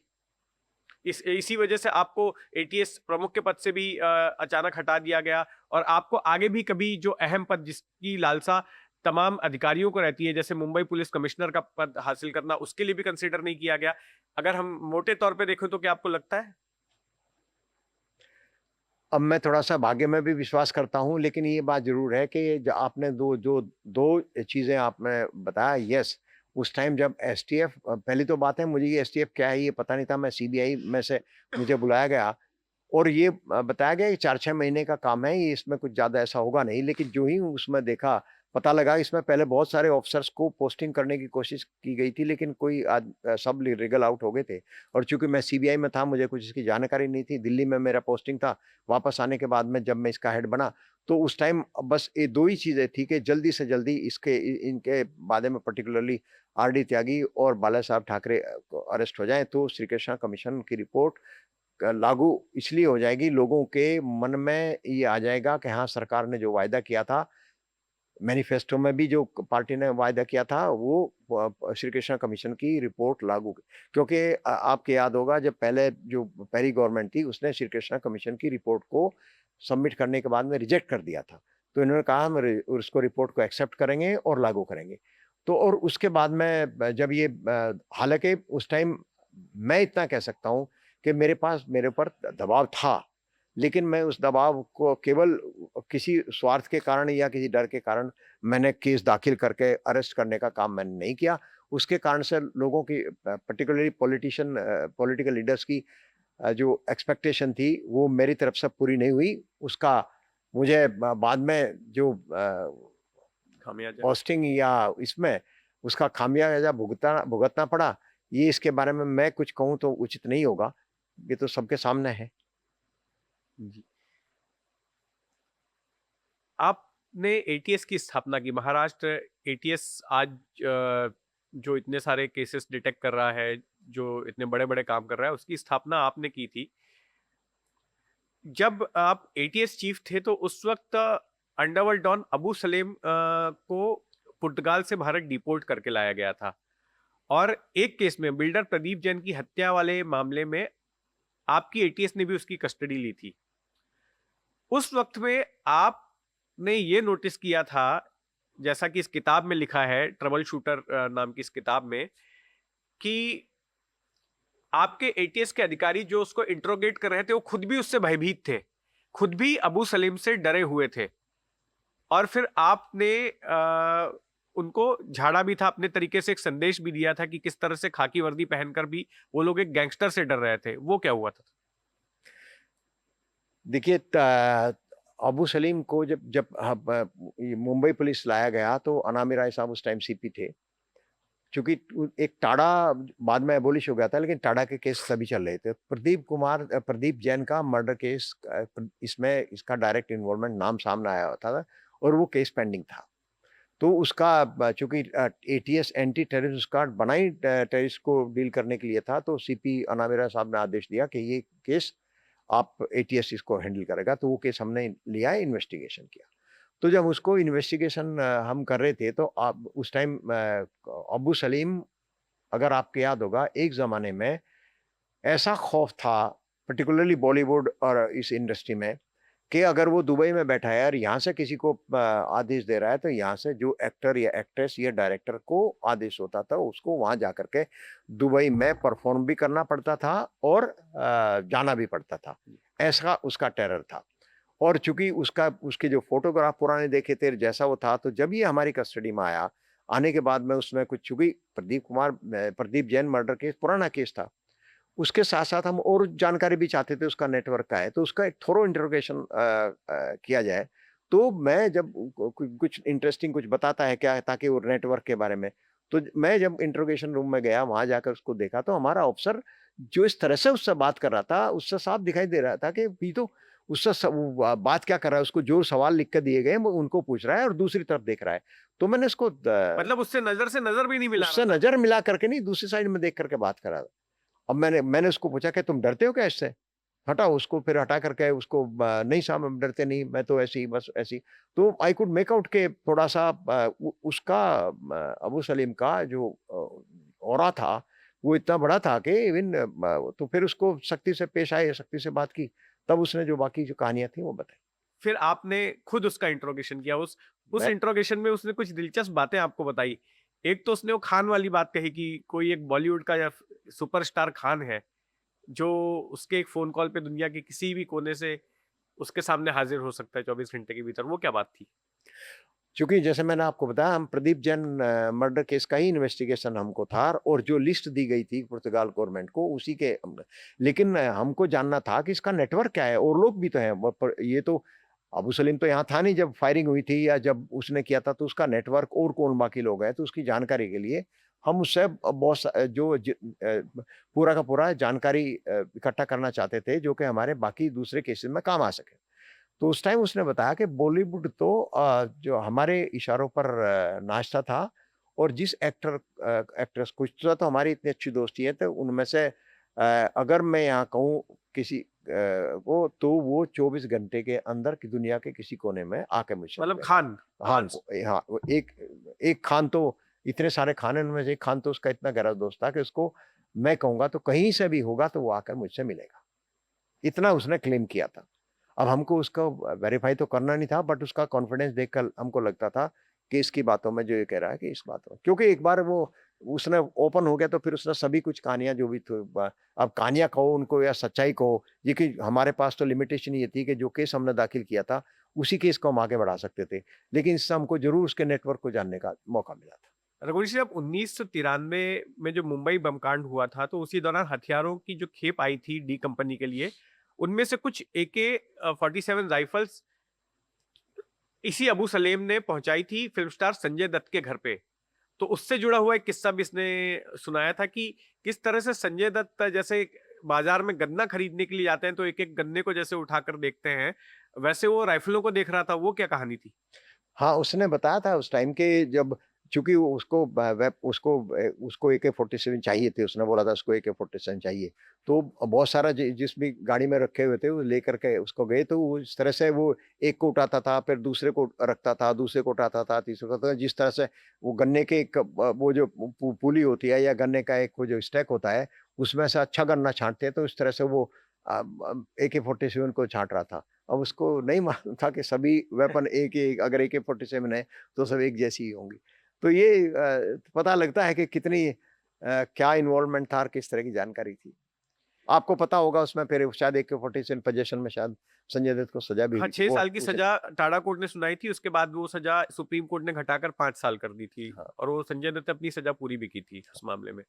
इसी वजह से आपको एटीएस प्रमुख के पद से भी अचानक हटा दिया गया, और आपको आगे भी कभी जो अहम पद जिसकी लालसा तमाम अधिकारियों को रहती है, जैसे मुंबई पुलिस कमिश्नर का पद हासिल करना, उसके लिए भी कंसीडर नहीं किया गया। अगर हम मोटे तौर पे देखें तो क्या आपको लगता है? अब मैं थोड़ा-सा भाग्य में भी विश्वास करता हूँ, लेकिन ये बात ज़रूर है कि ज आपने 2 चीज़ें आपने बताया, येस, उस टाइम जब एसटीएफ, पहली तो बात है, मुझे ये एसटीएफ क्या है ये पता नहीं था। मैं सीबीआई में से मुझे बुलाया गया और ये बताया गया कि 4-6 महीने का काम है, ये इसमें कुछ ज़्यादा ऐसा होगा नहीं। लेकिन जो ही उसमें देखा, पता लगा इसमें पहले बहुत सारे ऑफ़िसर्स को पोस्टिंग करने की कोशिश की गई थी, लेकिन सब लीगल आउट हो गए थे। और चूँकि मैं सीबीआई में था, मुझे कुछ इसकी जानकारी नहीं थी। दिल्ली में मेरा पोस्टिंग था। वापस आने के बाद में जब मैं इसका हेड बना, तो उस टाइम बस ये 2 ही चीज़ें थी कि जल्दी से जल्दी इनके बारे में, पर्टिकुलरली आरडी त्यागी और बाला साहब ठाकरे को अरेस्ट हो जाएँ, तो श्री कृष्णा कमीशन की रिपोर्ट लागू इसलिए हो जाएगी, लोगों के मन में ये आ जाएगा कि हाँ, सरकार ने जो वायदा किया था, मैनिफेस्टो में भी जो पार्टी ने वायदा किया था, वो श्री कृष्णा कमीशन की रिपोर्ट लागू, क्योंकि आपको याद होगा, जब पहले जो पहली गवर्नमेंट थी, उसने श्री कृष्णा कमीशन की रिपोर्ट को सबमिट करने के बाद में रिजेक्ट कर दिया था। तो इन्होंने कहा, हम उसको रिपोर्ट को एक्सेप्ट करेंगे और लागू करेंगे। तो और उसके बाद में जब ये हालांकि उस टाइम मैं इतना कह सकता हूँ कि मेरे ऊपर दबाव था, लेकिन मैं उस दबाव को केवल किसी स्वार्थ के कारण या किसी डर के कारण मैंने केस दाखिल करके अरेस्ट करने का काम मैंने नहीं किया। उसके कारण से लोगों की, पर्टिकुलरली पॉलिटिकल लीडर्स की जो एक्सपेक्टेशन थी, वो मेरी तरफ से पूरी नहीं हुई। उसका मुझे बाद में जो खामियाजा। पोस्टिंग या इसमें उसका खामियाजा भुगतना भुगतना पड़ा। ये इसके बारे में मैं कुछ कहूँ तो उचित नहीं होगा। ये तो सबके सामने है। जी। आपने एटीएस की स्थापना की। महाराष्ट्र एटीएस आज जो इतने सारे केसेस डिटेक्ट कर रहा है, जो इतने बड़े-बड़े काम कर रहा है, उसकी स्थापना आपने की थी। जब आप एटीएस चीफ थे तो उस वक्त अंडरवर्ल्ड डॉन अबू सलेम को पुर्तगाल से भारत डिपोर्ट करके लाया गया था, और एक केस में बिल्डर प्रदीप जैन की हत्या वाले मामले में आपकी एटीएस ने भी उसकी कस्टडी ली थी। उस वक्त में आपने ये नोटिस किया था, जैसा कि इस किताब में लिखा है, ट्रबल शूटर नाम की इस किताब में, कि आपके एटीएस के अधिकारी जो उसको इंट्रोगेट कर रहे थे, वो खुद भी उससे भयभीत थे, खुद भी अबू सलीम से डरे हुए थे, और फिर आपने उनको झाड़ा भी था अपने तरीके से, एक संदेश भी दिया था कि किस तरह से खाकी वर्दी पहनकर भी वो लोग एक गैंगस्टर से डर रहे थे। वो क्या हुआ था? देखिए, अबू सलीम को जब जब ये मुंबई पुलिस लाया गया, तो अनामी राय साहब उस टाइम सीपी थे। चूंकि एक टाडा बाद में एबोलिश हो गया था, लेकिन टाडा के केस तभी चल रहे थे। प्रदीप जैन का मर्डर केस, इसमें इसका डायरेक्ट इन्वॉल्वमेंट नाम सामने आया होता था और वो केस पेंडिंग था। तो उसका चूंकि एटीएस एंटी टेररिस्ट कार्ड बना ही टेररिस्ट को डील करने के लिए था, तो सीपी अनामिरा साहब ने आदेश दिया कि ये केस आप एटीएस इसको हैंडल करेगा। तो वो केस हमने लिया, इन्वेस्टिगेशन किया। तो जब उसको इन्वेस्टिगेशन हम कर रहे थे, तो आप उस टाइम अबू सलीम, अगर आपको याद होगा, एक ज़माने में ऐसा खौफ था पर्टिकुलरली बॉलीवुड और इस इंडस्ट्री में, कि अगर वो दुबई में बैठा है और यहाँ से किसी को आदेश दे रहा है, तो यहाँ से जो एक्टर या एक्ट्रेस या डायरेक्टर को आदेश होता था, उसको वहाँ जा करके दुबई में परफॉर्म भी करना पड़ता था और जाना भी पड़ता था। ऐसा उसका टेरर था। और चूंकि उसके जो फोटोग्राफ पुराने देखे थे जैसा वो था, तो जब ये हमारी कस्टडी में आया, आने के बाद में उसमें कुछ, चूंकि प्रदीप जैन मर्डर केस पुराना केस था, उसके साथ साथ हम और जानकारी भी चाहते थे उसका नेटवर्क का है, तो उसका एक थोरो इंटरोगेशन किया जाए। तो मैं जब कुछ इंटरेस्टिंग कुछ बताता है क्या, ताकि वो नेटवर्क के बारे में, तो मैं जब इंटरोगेशन रूम में गया, वहां जाकर उसको देखा, तो हमारा ऑफिसर जो इस तरह से उससे बात कर रहा था, उससे साफ दिखाई दे रहा था कि ये तो उससे बात क्या कर रहा है, उसको जो सवाल लिख कर दिए गए वो उनको पूछ रहा है और दूसरी तरफ देख रहा है। तो मैंने उसको मतलब उससे नजर भी नहीं मिला उससे रहा था। नजर मिला करके नहीं, दूसरी साइड में देख करके बात करा। अब मैंने उसको पूछा कि तुम डरते हो क्या इससे? हटाओ उसको, फिर हटा करके उसको नहीं साहब हम डरते नहीं, मैं तो ऐसी बस ऐसी। तो आई कुड मेक आउट के थोड़ा-सा उसका अबू सलीम का जो ऑरा था, वो इतना बड़ा था कि इवन तो फिर उसको सख्ती से पेश आए, सख्ती से बात की, तब उसने जो बाकी जो कहानियाँ थी वो बताई। फिर आपने खुद उसका इंट्रोगेशन किया। उस मैं इंट्रोगेशन में उसने कुछ दिलचस्प बातें आपको बताई। एक तो उसने वो खान वाली बात कही कि कोई एक बॉलीवुड का या सुपरस्टार खान है, जो उसके एक फ़ोन कॉल पे दुनिया के किसी भी कोने से उसके सामने हाज़िर हो सकता है 24 घंटे के भीतर। वो क्या बात थी? चूँकि जैसे मैंने आपको बताया, हम प्रदीप जैन मर्डर केस का ही इन्वेस्टिगेशन हमको था, और जो लिस्ट दी गई थी पुर्तगाल गवर्नमेंट को उसी के लेकिन हमको जानना था कि इसका नेटवर्क क्या है, और लोग भी तो हैं पर ये तो अबू सलीम तो यहाँ था नहीं जब फायरिंग हुई थी या जब उसने किया था, तो उसका नेटवर्क और कौन बाकी लोग हैं, तो उसकी जानकारी के लिए हम उससे पूरा का पूरा जानकारी इकट्ठा करना चाहते थे, जो कि हमारे बाकी दूसरे केसेस में काम आ सके। तो उस टाइम उसने बताया कि बॉलीवुड तो जो हमारे इशारों पर नाचता था, और जिस एक्ट्रेस, कुछ तो हमारी इतनी अच्छी दोस्ती है, तो उनमें से अगर मैं यहाँ कहूँ किसी को, तो वो 24 घंटे के अंदर की दुनिया के किसी कोने में आके मुझसे मतलब मिलेगा। खान, हाँ, आवाज़। हाँ, वो एक खान, तो इतने सारे खान हैं, उनमें से एक खान तो उसका इतना गहरा दोस्त था कि उसको मैं कहूँगा तो कहीं से भी होगा तो वो आकर मुझसे मिलेगा। इतना उसने क्लेम किया था। अब हमको उसको वेरीफ़ाई तो करना नहीं था, बट उसका कॉन्फिडेंस देखकर हमको लगता था कि इसकी बातों में जो ये कह रहा है कि इस बात में, क्योंकि एक बार वो उसने ओपन हो गया, तो फिर उसने सभी कुछ कहानियाँ जो भी थी, अब कहानियाँ कहो उनको या सच्चाई कहो, ये कि हमारे पास तो लिमिटेशन ये थी कि जो केस हमने दाखिल किया था, उसी केस को हम आगे बढ़ा सकते थे। लेकिन इससे हमको ज़रूर उसके नेटवर्क को जानने का मौका मिला था। रघुवंशी साहब, 1993 में जो मुंबई बम कांड हुआ था, तो उसी दौरान हथियारों की जो खेप आई थी डी कंपनी के लिए, उनमें से कुछ एके 47 राइफल्स इसी अबू सलेम ने पहुंचाई थी फिल्म स्टार संजय दत्त के घर पे। तो उससे जुड़ा हुआ एक किस्सा भी इसने सुनाया था कि किस तरह से संजय दत्त जैसे बाजार में गन्ना खरीदने के लिए जाते हैं, तो एक-एक गन्ने को जैसे उठाकर देखते हैं, वैसे वो राइफलों को देख रहा था। वो क्या कहानी थी? हाँ, उसने बताया था उस टाइम के, जब चूँकि वो उसको उसको AK-47 चाहिए थे, उसने बोला था उसको AK-47 चाहिए। तो बहुत सारा जिस भी गाड़ी में रखे हुए थे, वो लेकर के उसको गए, तो वो इस तरह से वो एक को उठाता था, फिर दूसरे को रखता था, दूसरे को उठाता था, तीसरे को उठाता था, जिस तरह से वो गन्ने के एक वो जो पूली होती है या गन्ने का एक वो जो स्टैक होता है, उसमें से अच्छा गन्ना छाँटते हैं, तो इस तरह से वो AK-47 को छाँट रहा था। अब उसको नहीं मालूम था कि सभी वेपन एक ही, अगर AK-47 है तो सब एक जैसी ही होंगी। तो ये पता लगता है कि कितनी क्या इन्वॉल्वमेंट था और किस तरह की जानकारी थी। आपको पता होगा उसमें फिर शायद AK-47 पोजेशन में शायद संजय दत्त को सज़ा भी हाँ, हुई थी। 6 वो साल की उसे सज़ा टाडा कोर्ट ने सुनाई थी, उसके बाद वो सज़ा सुप्रीम कोर्ट ने घटाकर 5 साल कर दी थी, हाँ, और वो संजय दत्त ने अपनी सज़ा पूरी भी की थी उस मामले में।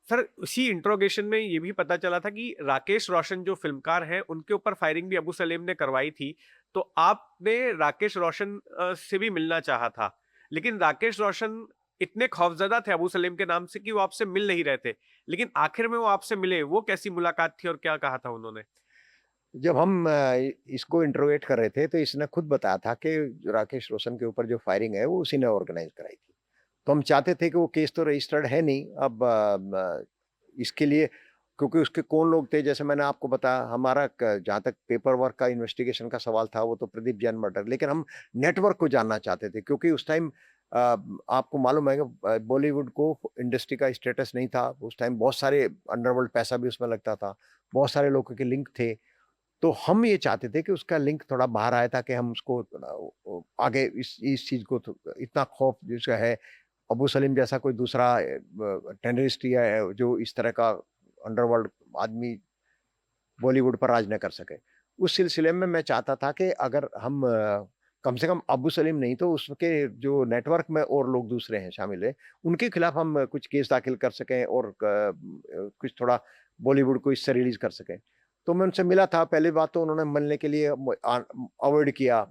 सर, उसी इंट्रोगेशन में ये भी पता चला था कि राकेश रोशन जो फ़िल्मकार हैं, उनके ऊपर फायरिंग भी अबू सलेम ने करवाई थी। तो आपने राकेश रोशन से भी मिलना चाहा था, लेकिन राकेश रोशन इतने खौफजदा थे अबू सलीम के नाम से कि वो आपसे मिल नहीं रहे थे, लेकिन आखिर में वो आपसे मिले। वो कैसी मुलाकात थी और क्या कहा था उन्होंने? जब हम इसको इंटरोगेट कर रहे थे तो इसने खुद बताया था कि राकेश रोशन के ऊपर जो फायरिंग है वो उसी ने ऑर्गेनाइज कराई थी। तो हम चाहते थे कि वो केस तो रजिस्टर्ड है नहीं, अब इसके लिए क्योंकि उसके कौन लोग थे, जैसे मैंने आपको बताया, हमारा जहाँ तक पेपर वर्क का इन्वेस्टिगेशन का सवाल था वो तो प्रदीप जैन मर्डर, लेकिन हम नेटवर्क को जानना चाहते थे क्योंकि उस टाइम आपको मालूम है कि बॉलीवुड को इंडस्ट्री का स्टेटस नहीं था उस टाइम, बहुत सारे अंडरवर्ल्ड पैसा भी उसमें लगता था, बहुत सारे लोगों के लिंक थे। तो हम ये चाहते थे कि उसका लिंक थोड़ा बाहर आए ताकि हम उसको आगे इस चीज़ को इतना खौफ जिसका है, अबू सलीम जैसा कोई दूसरा टेररिस्ट या जो इस तरह का अंडरवर्ल्ड आदमी बॉलीवुड पर राज न कर सके। उस सिलसिले में मैं चाहता था कि अगर हम कम से कम अबू सलीम नहीं तो उसके जो नेटवर्क में और लोग दूसरे हैं शामिल हैं, उनके खिलाफ हम कुछ केस दाखिल कर सकें और कुछ थोड़ा बॉलीवुड को इससे रिलीज़ कर सकें। तो मैं उनसे मिला था, पहली बात तो उन्होंने मिलने के लिए अवॉइड किया,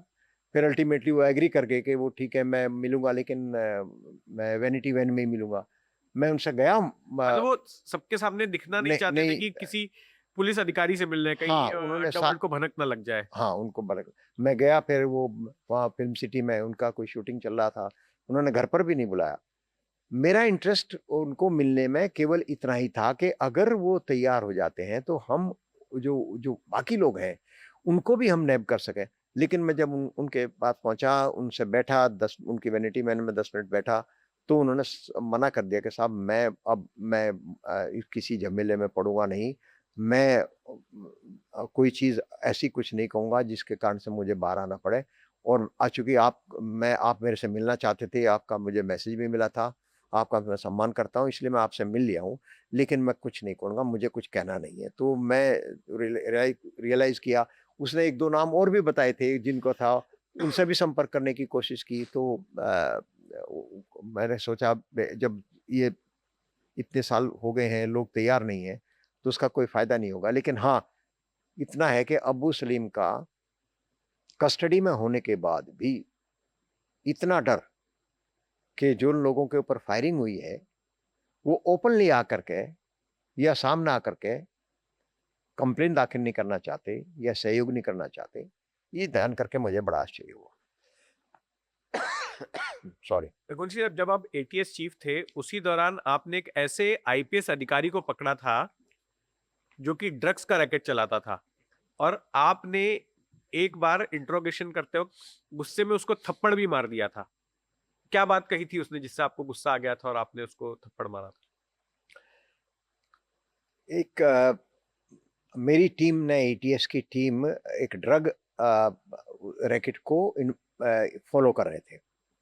फिर अल्टीमेटली वो एग्री कर गए कि वो ठीक है मैं मिलूँगा, लेकिन मैं वैनिटी वैन में ही मिलूँगा। मैं उनसे गया मतलब वो सबके सामने दिखना नहीं नहीं चाहते थे नहीं कि किसी पुलिस अधिकारी से मिलने, कहीं हाँ, उन्होंने अंडरवर्ल्ड को भनक ना लग जाए। हाँ, उनको बड़े मैं गया, फिर वो वहाँ फ़िल्म सिटी में उनका कोई शूटिंग चल रहा था, उन्होंने घर पर भी नहीं बुलाया। मेरा इंटरेस्ट उनको मिलने में केवल इतना ही था कि अगर वो तैयार हो जाते हैं, तो हम जो जो बाकी लोग हैं, उनको भी हम नैब कर सकें। लेकिन मैं जब उनके पास पहुँचा, उनसे बैठा 10 उनकी वैनिटी मैन में 10 मिनट बैठा, तो उन्होंने मना कर दिया कि साहब मैं किसी झमेले में पड़ूँगा नहीं। मैं कोई चीज़ ऐसी कुछ नहीं कहूँगा जिसके कारण से मुझे बाहर आना पड़े, और चूँकि आप मेरे से मिलना चाहते थे, आपका मुझे मैसेज भी मिला था, आपका मैं सम्मान करता हूँ, इसलिए मैं आपसे मिल लिया हूँ, लेकिन मैं कुछ नहीं कहूँगा, मुझे कुछ कहना नहीं है। तो मैं रियलाइज़ किया, उसने 1-2 नाम और भी बताए थे जिनको था, उनसे भी संपर्क करने की कोशिश की, तो मैंने सोचा जब ये इतने साल हो गए हैं, लोग तैयार नहीं हैं, तो उसका कोई फ़ायदा नहीं होगा। लेकिन हाँ, इतना है कि अब्बू सलीम का कस्टडी में होने के बाद भी इतना डर कि जो लोगों के ऊपर फायरिंग हुई है, वो ओपनली आकर के या सामने आकर के कंप्लेंट दाखिल नहीं करना चाहते या सहयोग नहीं करना चाहते, ये ध्यान करके मुझे बड़ा आश्चर्य हुआ। सॉरी। रघुवंशी साहब, जब आप एटीएस चीफ थे, उसी दौरान आपने एक ऐसे आईपीएस अधिकारी को पकड़ा था जो कि ड्रग्स का रैकेट चलाता था, और आपने एक बार इंट्रोगेशन करते वक्त गुस्से में उसको थप्पड़ भी मार दिया था। क्या बात कही थी उसने जिससे आपको गुस्सा आ गया था और आपने उसको थप्पड़ मारा था? एक मेरी टीम ने, एटीएस की टीम, एक ड्रग रैकेट को फॉलो कर रहे थे,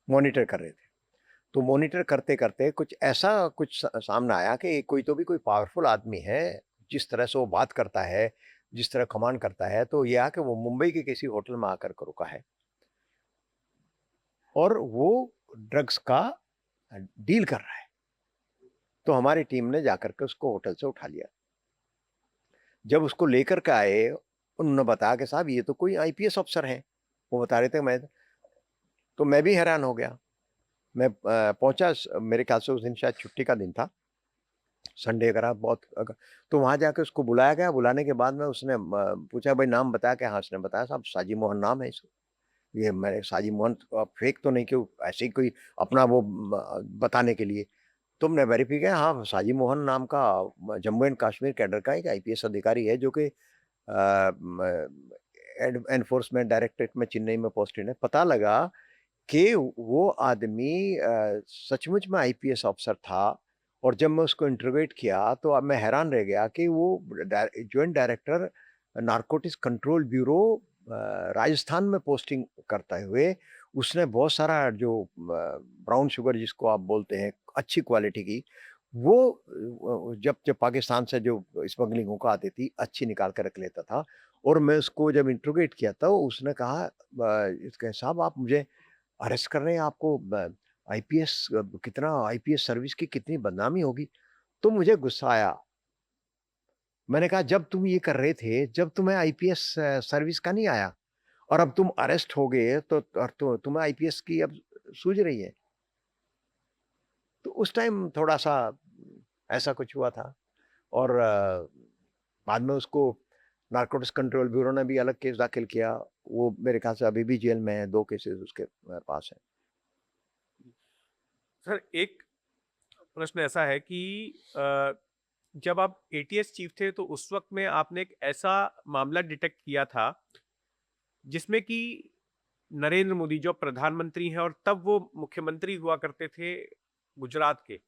मॉनिटर कर रहे थे। तो मॉनिटर करते-करते कुछ ऐसा कुछ सामने आया कि कोई तो भी कोई पावरफुल आदमी है, जिस तरह से वो बात करता है, जिस तरह कमांड करता है, तो ये आके वो मुंबई के किसी होटल में आकर के रुका है और वो ड्रग्स का डील कर रहा है। तो हमारी टीम ने जाकर के उसको होटल से उठा लिया। जब उसको लेकर के आए, उन्होंने बताया कि साहब ये तो कोई आईपीएस अफ़सर हैं। वो बता रहे थे तो मैं भी हैरान हो गया। मैं पहुँचा, मेरे ख्याल से उस दिन शायद छुट्टी का दिन था, संडे वगैरह बहुत तो वहाँ जाके उसको बुलाया गया, बुलाने के बाद में उसने पूछा भाई नाम बताया क्या? हाँ, उसने बताया साहब साजी मोहन नाम है इसका। ये मैंने साजी मोहन फेक तो नहीं कि ऐसे ही कोई अपना वो बताने के लिए। तो हमने वेरीफ़ाई किया, हाँ, साजी मोहन नाम का जम्मू एंड कश्मीर कैडर का एक आईपीएस अधिकारी है जो कि एनफोर्समेंट डायरेक्टरेट में चेन्नई में पोस्टेड है। पता लगा कि वो आदमी सचमुच में आईपीएस ऑफिसर था, और जब मैं उसको इंटरोगेट किया तो अब मैं हैरान रह गया कि वो joint director narcotics control bureau Rajasthan में पोस्टिंग करते हुए उसने बहुत सारा जो ब्राउन शुगर जिसको आप बोलते हैं अच्छी क्वालिटी की, वो जब जब पाकिस्तान से जो स्मगलिंग होकर आती थी अच्छी निकाल कर रख लेता था। और मैं उसको जब इंटरोगेट किया तो उसने कहा इसके साहब आप मुझे अरेस्ट कर रहे हैं, आपको आईपीएस कितना आईपीएस सर्विस की कितनी बदनामी होगी। तो मुझे गुस्सा आया। मैंने कहा जब तुम ये कर रहे थे, जब तुम्हें आईपीएस सर्विस का नहीं आया, और अब तुम अरेस्ट हो गए तो और तुम्हें आईपीएस की अब सूझ रही है। तो उस टाइम थोड़ा-सा ऐसा कुछ हुआ था और बाद में उसको नारकोटिक्स कंट्रोल ब्यूरो ने भी अलग केस दाखिल किया। वो मेरे ख्याल से अभी भी जेल में है, 2 केसेस उसके पास हैं। सर, एक प्रश्न ऐसा है कि अ, जब आप एटीएस चीफ थे तो उस वक्त में आपने एक ऐसा मामला डिटेक्ट किया था जिसमें कि नरेंद्र मोदी जो प्रधानमंत्री हैं और तब वो मुख्यमंत्री हुआ करते थे गुजरात के,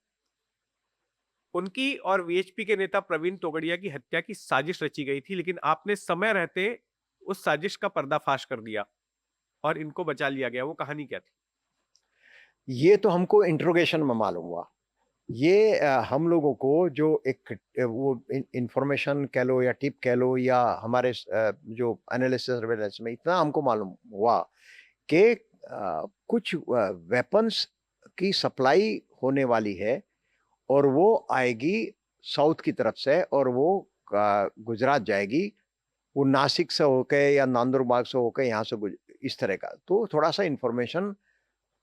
उनकी और वीएचपी के नेता प्रवीण तोगड़िया की हत्या की साजिश रची गई थी, लेकिन आपने समय रहते उस साजिश का पर्दाफाश कर दिया और इनको बचा लिया गया। वो कहानी क्या थी? ये तो हमको इंट्रोगेशन में मालूम हुआ। ये हम लोगों को जो एक वो इंफॉर्मेशन कह लो या टिप कह लो या हमारे जो एनालिसिस सर्वेलेंस में इतना हमको मालूम हुआ कि कुछ वेपन्स की सप्लाई होने वाली है और वो आएगी साउथ की तरफ से और वो गुजरात जाएगी। वो नासिक से होके या नंदुरबार से होके यहाँ से इस तरह का। तो थोड़ा-सा इन्फॉर्मेशन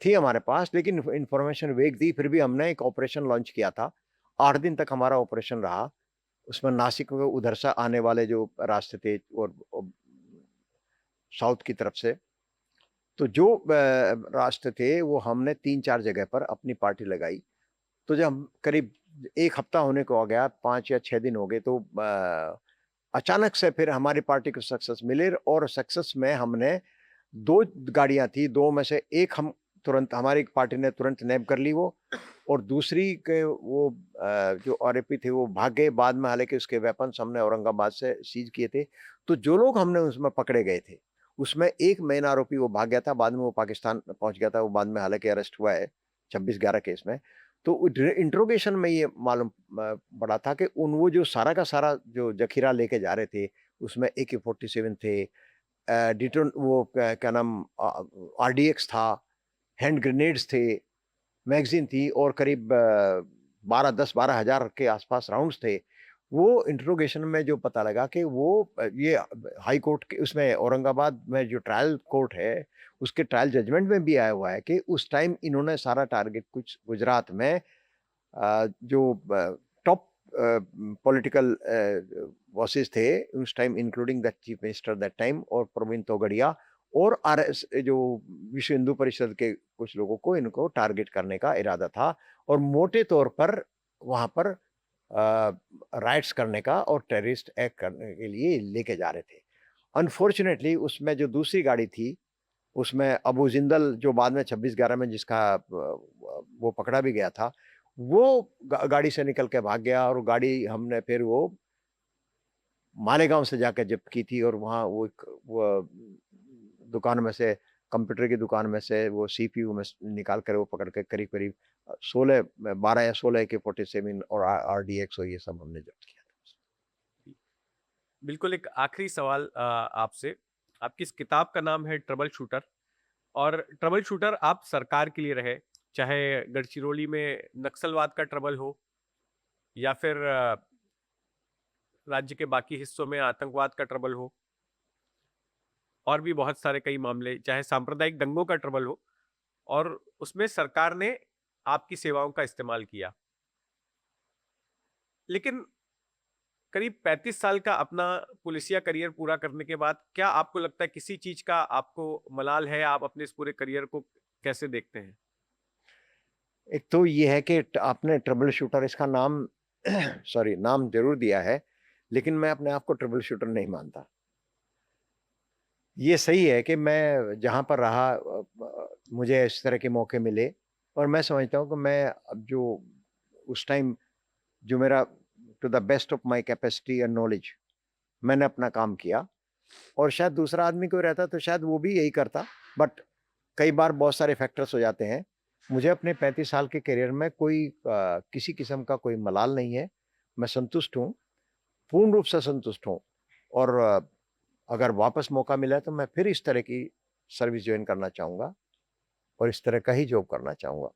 थी हमारे पास, लेकिन इन्फॉर्मेशन वेग थी, फिर भी हमने एक ऑपरेशन लॉन्च किया था। 8 दिन तक हमारा ऑपरेशन रहा। उसमें नासिक में उधर से आने वाले जो रास्ते थे और साउथ की तरफ से, तो जो रास्ते थे वो हमने 3-4 जगह पर अपनी पार्टी लगाई। तो जब हम करीब 1 हफ्ता होने को आ गया, 5 या 6 दिन हो गए, तो अचानक से फिर हमारी पार्टी को सक्सेस मिली और सक्सेस में हमने 2 गाड़ियाँ थी, 2 में से 1 हम तुरंत हमारी पार्टी ने तुरंत नैब कर ली वो और दूसरी के वो जो आरोपी थे वो भाग गए। बाद में हालाँकि उसके वेपन्स हमने औरंगाबाद से सीज़ किए थे। तो जो लोग हमने उसमें पकड़े गए थे, उसमें एक मेन आरोपी वो भाग गया था, बाद में वो पाकिस्तान पहुँच गया था, वो बाद में हालाँकि अरेस्ट हुआ है 26-11 केस में। तो इंट्रोगेशन में ये मालूम पड़ा था कि वो जो सारा का सारा जो ज़ख़ीरा लेके जा रहे थे, उसमें AK-47 थे, डिटोन वो क्या नाम आरडीएक्स था, हैंड ग्रेनेड्स थे, मैगज़ीन थी और करीब 10-12 हज़ार के आसपास राउंड्स थे। वो इंटरोगेशन में जो पता लगा कि वो ये हाई कोर्ट के उसमें औरंगाबाद में जो ट्रायल कोर्ट है, उसके ट्रायल जजमेंट में भी आया हुआ है कि उस टाइम इन्होंने सारा टारगेट कुछ गुजरात में जो टॉप पॉलिटिकल बॉसेस थे उस time, including the chief minister that time और प्रवीण तोगड़िया और आरएस जो विश्व हिंदू परिषद के कुछ लोगों को इनको टारगेट करने का इरादा था और मोटे तौर पर वहाँ पर राइट्स करने का और टेररिस्ट एक्ट करने के लिए लेके जा रहे थे। अनफॉर्चुनेटली उसमें जो दूसरी गाड़ी थी, उसमें अबू जिंदल जो बाद में 26/11 में जिसका वो पकड़ा भी गया था, वो गाड़ी से निकल के भाग गया और गाड़ी हमने फिर वो मालेगाँव से जाके जब्त की थी और वहाँ वो दुकान में से कंप्यूटर की दुकान में से वो सीपीयू में निकाल कर वो पकड़ के करीब-करीब 16 12 या 16 AK-47 और आरडीएक्स और ये सब हमने जब्त किया था। बिल्कुल, एक आखिरी सवाल आपसे। आपकी इस किताब का नाम है ट्रबल शूटर और ट्रबल शूटर आप सरकार के लिए रहे, चाहे गढ़चिरौली में नक्सलवाद का ट्रबल हो या फिर राज्य के बाकी हिस्सों में आतंकवाद का ट्रबल हो और भी बहुत सारे कई मामले, चाहे सांप्रदायिक दंगों का ट्रबल हो और उसमें सरकार ने आपकी सेवाओं का इस्तेमाल किया। लेकिन करीब 35 साल का अपना पुलिसिया करियर पूरा करने के बाद क्या आपको लगता है किसी चीज का आपको मलाल है? आप अपने इस पूरे करियर को कैसे देखते हैं? एक तो ये है कि आपने ट्रबल शूटर इसका नाम सॉरी नाम ज़रूर दिया है, लेकिन मैं अपने आप को ट्रबल शूटर नहीं मानता। ये सही है कि मैं जहाँ पर रहा मुझे इस तरह के मौके मिले और मैं समझता हूँ कि मैं अब जो उस टाइम जो मेरा to the best of my capacity and knowledge मैंने अपना काम किया और शायद दूसरा आदमी कोई रहता तो शायद वो भी यही करता, बट कई बार बहुत सारे फैक्टर्स हो जाते हैं। मुझे अपने 35 साल के करियर में कोई किसी किस्म का कोई मलाल नहीं है। मैं संतुष्ट हूँ, पूर्ण रूप से संतुष्ट हूँ और अगर वापस मौका मिला तो मैं फिर इस तरह की सर्विस जॉइन करना चाहूँगा और इस तरह का ही जॉब करना चाहूँगा।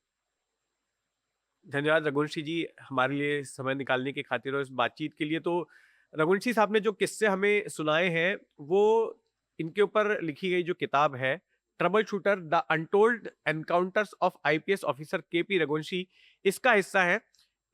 धन्यवाद रघुवंशी जी, हमारे लिए समय निकालने की खातिर और इस बातचीत के लिए। तो रघुवंशी साहब ने जो किस्से हमें सुनाए हैं वो इनके ऊपर लिखी गई जो किताब है trouble shooter the untold encounters of IPS officer KP Raghuvanshi इसका हिस्सा है।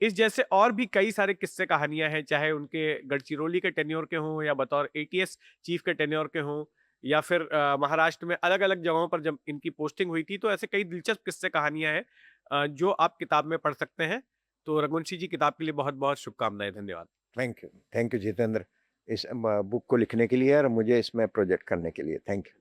इस जैसे और भी कई सारे किस्से कहानियां हैं, चाहे उनके गढ़चिरौली के टेन्योर के हों या बतौर एटीएस चीफ के टेन्योर के हों, या फिर महाराष्ट्र में अलग अलग जगहों पर जब इनकी पोस्टिंग हुई थी, तो ऐसे कई दिलचस्प किस्से कहानियां हैं जो आप किताब में पढ़ सकते हैं। तो रघुवंशी जी, किताब के लिए बहुत बहुत शुभकामनाएं। धन्यवाद। थैंक यू जितेंद्र, इस बुक को लिखने के लिए और मुझे इसमें प्रोजेक्ट करने के लिए। Thank you.